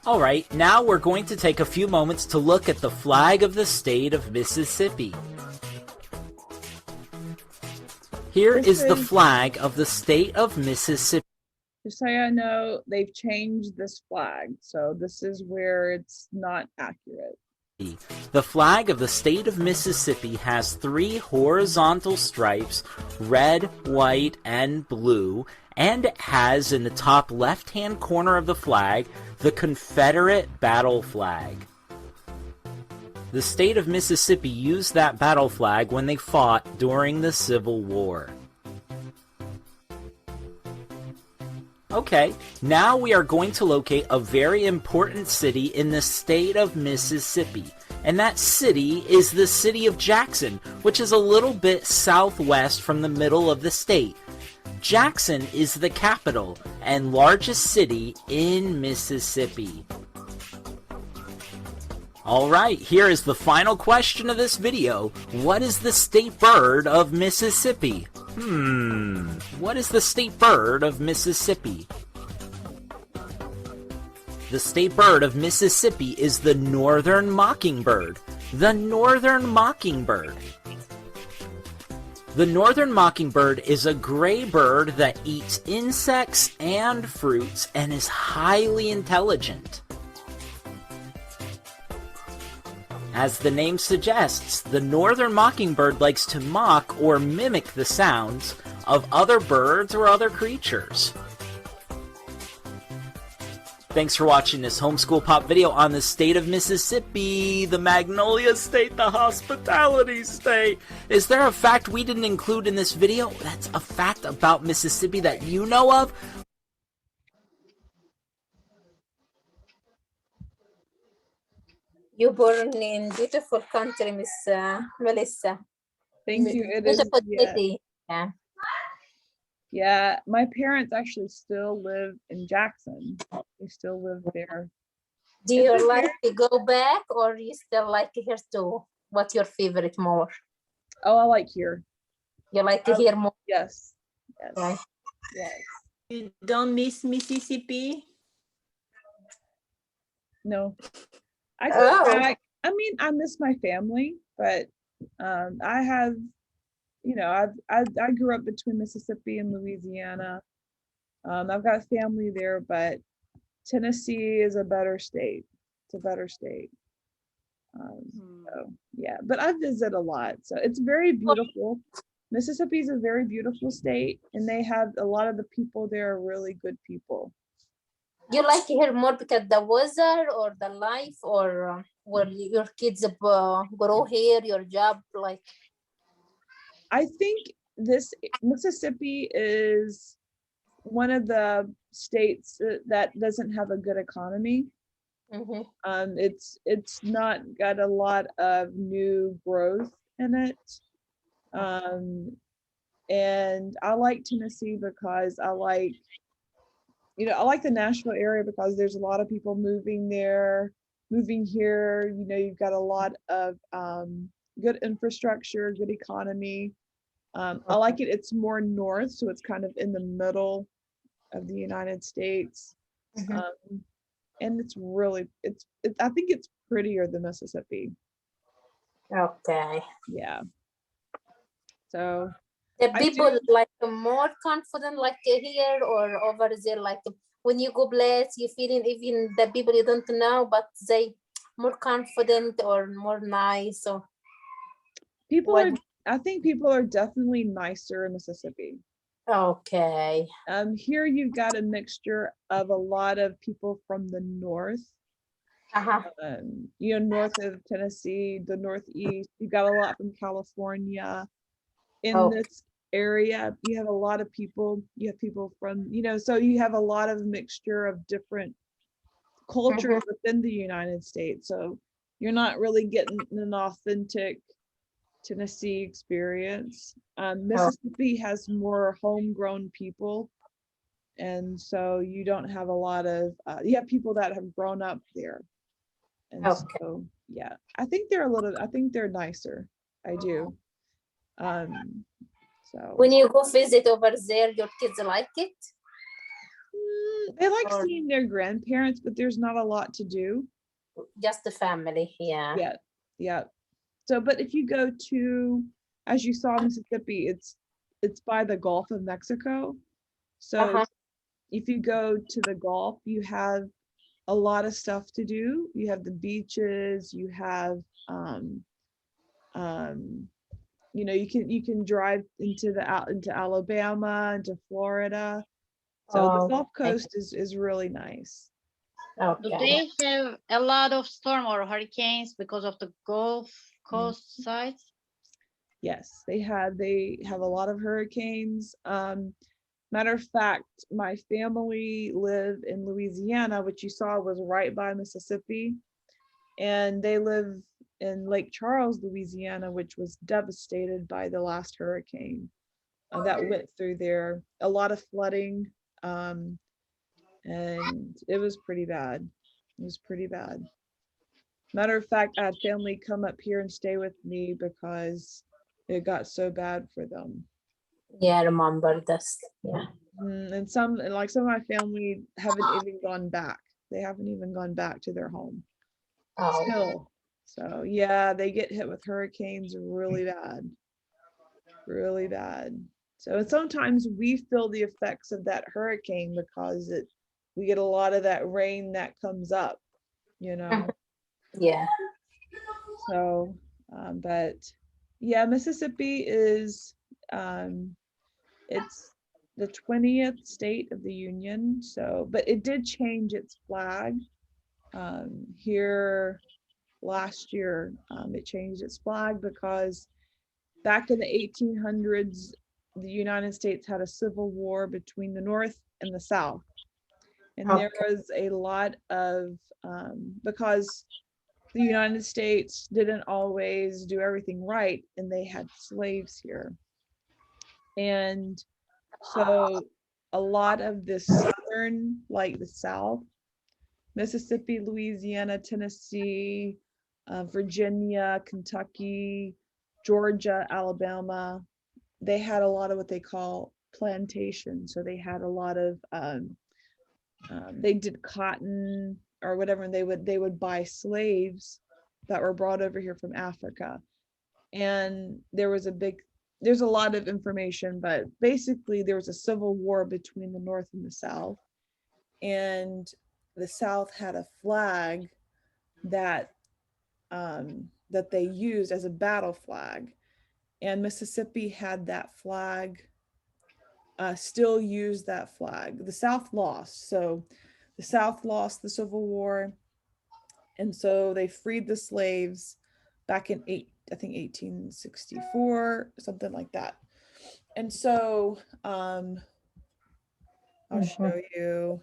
Alright, now we're going to take a few moments to look at the flag of the state of Mississippi. Here is the flag of the state of Mississippi. Just so you know, they've changed this flag, so this is where it's not accurate. The flag of the state of Mississippi has 3 horizontal stripes, red, white, and blue, and it has in the top left-hand corner of the flag the Confederate battle flag. The state of Mississippi used that battle flag when they fought during the Civil War. Okay, now we are going to locate a very important city in the state of Mississippi, and that city is the city of Jackson, which is a little bit southwest from the middle of the state. Jackson is the capital and largest city in Mississippi. Alright, here is the final question of this video. What is the state bird of Mississippi? What is the state bird of Mississippi? The state bird of Mississippi is the northern mockingbird. The northern mockingbird. The northern mockingbird is a gray bird that eats insects and fruits and is highly intelligent. As the name suggests, the northern mockingbird likes to mock or mimic the sounds of other birds or other creatures. Thanks for watching this homeschool pop video on the state of Mississippi, the Magnolia State, the Hospitality State. Is there a fact we didn't include in this video that's a fact about Mississippi that you know of? You born in beautiful country, Miss Melissa. Thank you. It is Beautiful city. Yeah. Yeah, my parents actually still live in Jackson. They still live there. Do you like to go back, or you still like here too? What's your favorite more? Oh, I like here. You like to hear more? Yes. Yes. Right. Yes. You don't miss Mississippi? No. I go back. I mean, I miss my family, but I have, you know, I grew up between Mississippi and Louisiana. I've got family there, but Tennessee is a better state. It's a better state. So yeah, but I visit a lot, so it's very beautiful. Mississippi is a very beautiful state, and they have a lot of the people there are really good people. You like to hear more because the weather or the life, or where your kids grow here, your job, like? I think this Mississippi is one of the states that doesn't have a good economy. Mm-hmm. It's not got a lot of new growth in it. And I like Tennessee because I like the Nashville area because there's a lot of people moving here. You know, you've got a lot of good infrastructure, good economy. I like it. It's more north, so it's kind of in the middle of the United States. And it's really, I think it's prettier than Mississippi. Okay. Yeah. So the people like more confident like here or over there, like when you go place, you feeling even the people you don't know, but they more confident or more nice, or I think people are definitely nicer in Mississippi. Okay. Here you've got a mixture of a lot of people from the north. You know, north of Tennessee, the northeast. You've got a lot from California. In this area, you have a lot of people. You have people from, you know, so you have a lot of mixture of different cultures within the United States. So you're not really getting an authentic Tennessee experience. Mississippi has more homegrown people, and so you don't have a lot of you have people that have grown up there, and so yeah, I think they're nicer. I do. So when you go visit over there, your kids like it? They like seeing their grandparents, but there's not a lot to do. Just the family, yeah. Yeah. So, but if you go to, as you saw, Mississippi, it's by the Gulf of Mexico. So if you go to the Gulf, you have a lot of stuff to do. You have the beaches, you have, you know, you can drive into Alabama, into Florida. So the Gulf Coast is really nice. Do they have a lot of storm or hurricanes because of the Gulf Coast side? Yes, they have a lot of hurricanes. Matter of fact, my family live in Louisiana, which you saw was right by Mississippi, and they live in Lake Charles, Louisiana, which was devastated by the last hurricane that went through there. A lot of flooding, and it was pretty bad. It was pretty bad. Matter of fact, I had family come up here and stay with me because it got so bad for them. Yeah, I remember this. Yeah. And some of my family haven't even gone back. They haven't even gone back to their home. Still. So yeah, they get hit with hurricanes really bad. Really bad. So sometimes we feel the effects of that hurricane because we get a lot of that rain that comes up, you know. Yeah. So but yeah, Mississippi is it's the 20th state of the union. So, but it did change its flag here last year. It changed its flag because back in the 1800s, the United States had a civil war between the North and the South. And there was a lot of, because the United States didn't always do everything right, and they had slaves here. And so a lot of the southern, like the South, Mississippi, Louisiana, Tennessee, Virginia, Kentucky, Georgia, Alabama, they had a lot of what they call plantations. So they had a lot of, they did cotton or whatever, and they would buy slaves that were brought over here from Africa. And there's a lot of information, but basically there was a civil war between the North and the South. And the South had a flag that that they used as a battle flag. And Mississippi had that flag, still used that flag. The South lost. So the South lost the Civil War. And so they freed the slaves back in 1864, something like that. And so I'll show you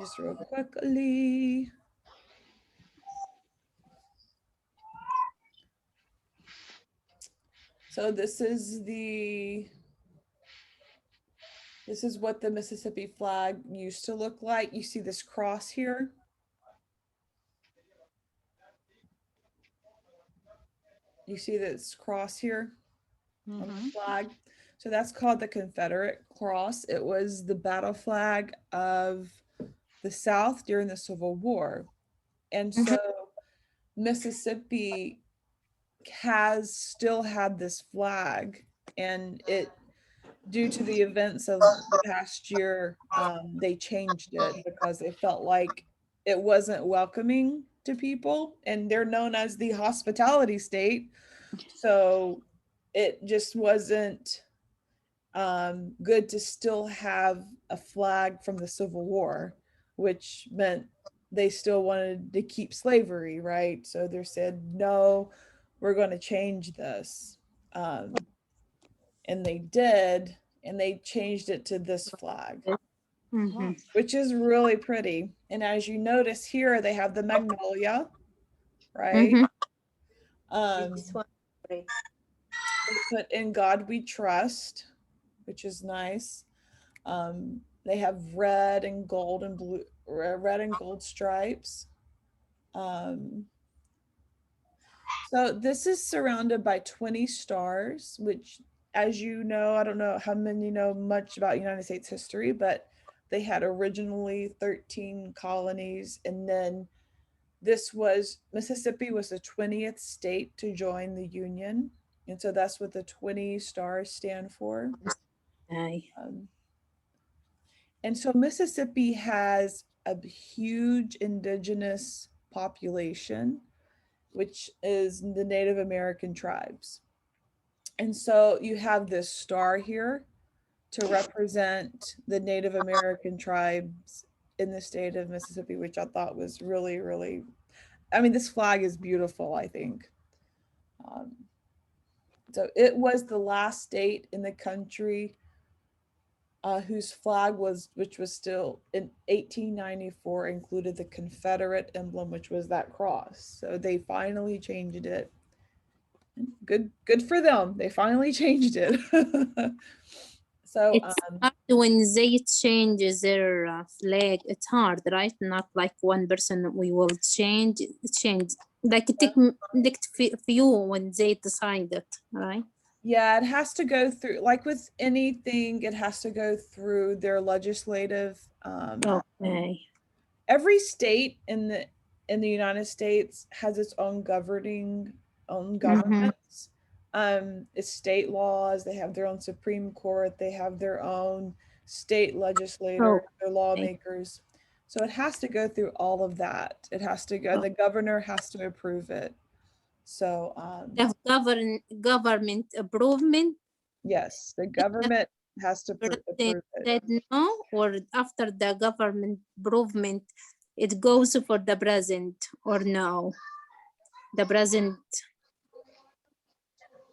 just real quickly. So this is what the Mississippi flag used to look like. You see this cross here? You see this cross here on the flag? So that's called the Confederate cross. It was the battle flag of the South during the Civil War. And so Mississippi has still had this flag, and it, due to the events of the past year, they changed it because they felt like it wasn't welcoming to people, and they're known as the hospitality state. So it just wasn't good to still have a flag from the Civil War, which meant they still wanted to keep slavery, right? So they said, no, we're going to change this. And they did, and they changed it to this flag, which is really pretty. And as you notice here, they have the magnolia, right? They put "In God We Trust," which is nice. They have red and gold and blue, red and gold stripes. So this is surrounded by 20 stars, which, as you know, I don't know how many know much about United States history, but they had originally 13 colonies, and then Mississippi was the 20th state to join the Union. And so that's what the 20 stars stand for. Aye. And so Mississippi has a huge indigenous population, which is the Native American tribes. And so you have this star here to represent the Native American tribes in the state of Mississippi, which I thought was really, really, I mean, this flag is beautiful, I think. So it was the last state in the country whose flag which was still in 1894, included the Confederate emblem, which was that cross. So they finally changed it. Good for them. They finally changed it. So It's hard when they change their flag. It's hard, right? Not like one person we will change. Like it take few when they decide it, right? Yeah, it has to go through, like with anything, it has to go through their legislative. Okay. Every state in the United States has its own governments. It's state laws. They have their own Supreme Court. They have their own state legislator, their lawmakers. So it has to go through all of that. It has to go. The governor has to approve it. So the government improvement. Yes, the government has to approve it. Said no, or after the government improvement, it goes for the president or no? The president.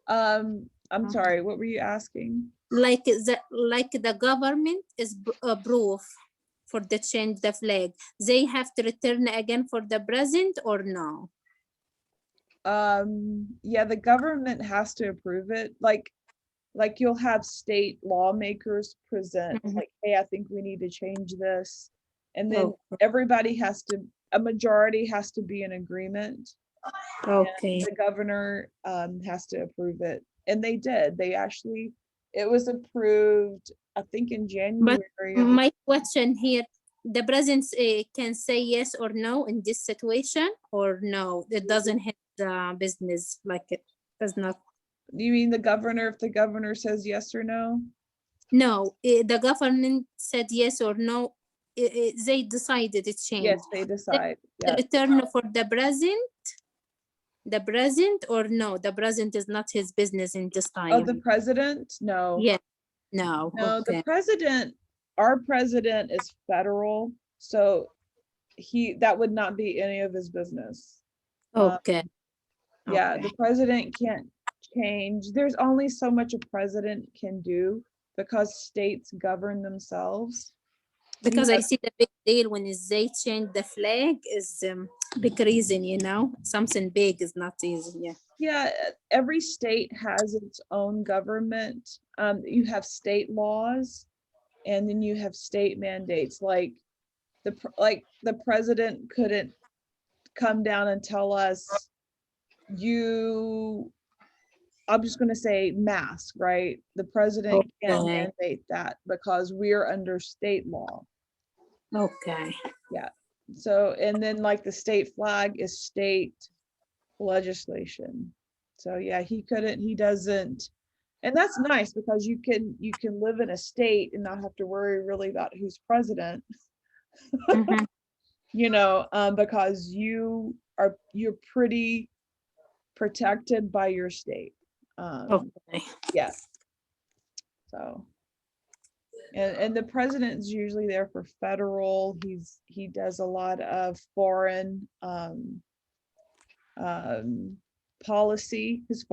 I'm sorry, what were you asking? Like the government is approved for the change the flag. They have to return again for the president or no? Yeah, the government has to approve it. Like you'll have state lawmakers present, like, hey, I think we need to change this. And then a majority has to be in agreement. Okay. The governor has to approve it. And they did. It was approved, I think, in January. But my question here, the president can say yes or no in this situation, or no, it doesn't have the business, like it does not. You mean the governor, if the governor says yes or no? No, the government said yes or no. They decided it changed. Yes, they decide. Yeah. Return for the president or no? The president is not his business in this time. Oh, the president? No. Yeah. No. No, okay. Our president is federal, so that would not be any of his business. Okay. Yeah, the president can't change. There's only so much a president can do because states govern themselves. Because I see the big deal when they change the flag is big reason, something big is not easy. Yeah. Yeah, every state has its own government. You have state laws, and then you have state mandates. Like the president couldn't come down and tell us, I'm just going to say mask, right? The president can't mandate that because we're under state law. Okay. Yeah. So, and then like the state flag is state legislation. So yeah, he doesn't. And that's nice because you can live in a state and not have to worry really about who's president. Because you're pretty protected by your state. Okay. Yeah. So, and the president is usually there for federal. He does a lot of foreign policy. His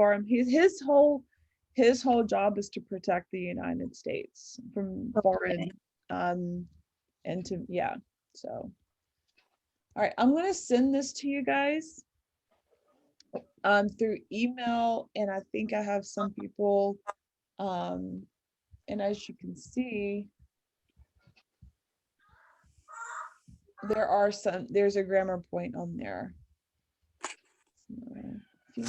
whole job is to protect the United States from foreign so. All right, I'm going to send this to you guys through email, and I think I have some people, and as you can see, there's a grammar point on there. I'm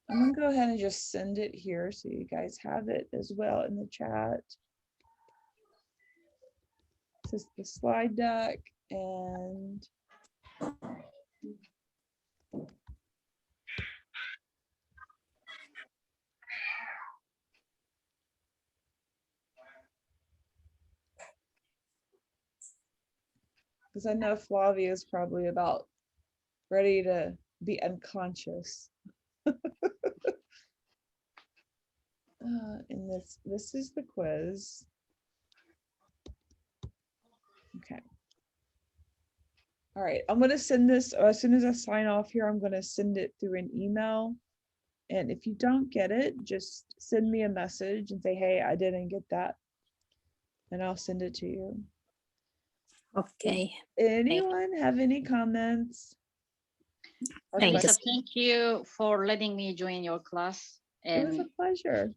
gonna go ahead and just send it here so you guys have it as well in the chat. This is the slide deck, and because I know Flavia is probably about ready to be unconscious. And this is the quiz. Okay. All right, I'm gonna send this as soon as I sign off here. I'm gonna send it through an email. And if you don't get it, just send me a message and say, hey, I didn't get that. And I'll send it to you. Okay. Anyone have any comments? Melissa, thank you for letting me join your class It was a and pleasure.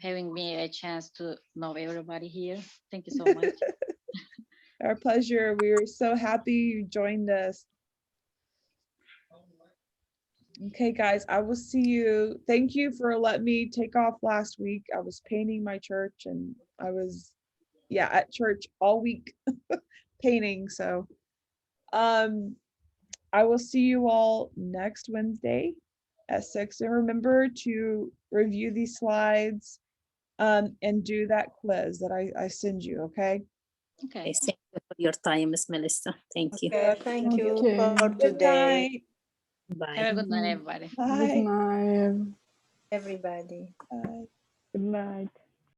having me a chance to know everybody here. Thank you so much. Our pleasure. We were so happy you joined us. Okay, guys, I will see you. Thank you for letting me take off last week. I was painting my church and I was, at church all week painting. So I will see you all next Wednesday at 6. And remember to review these slides and do that quiz that I send you, okay? Okay. Thank you for your time, Miss Melissa. Thank you. Thank you Okay. for Good today, night. Bye. Have a good night, everybody. Good Bye. night. everybody. Bye. Good night.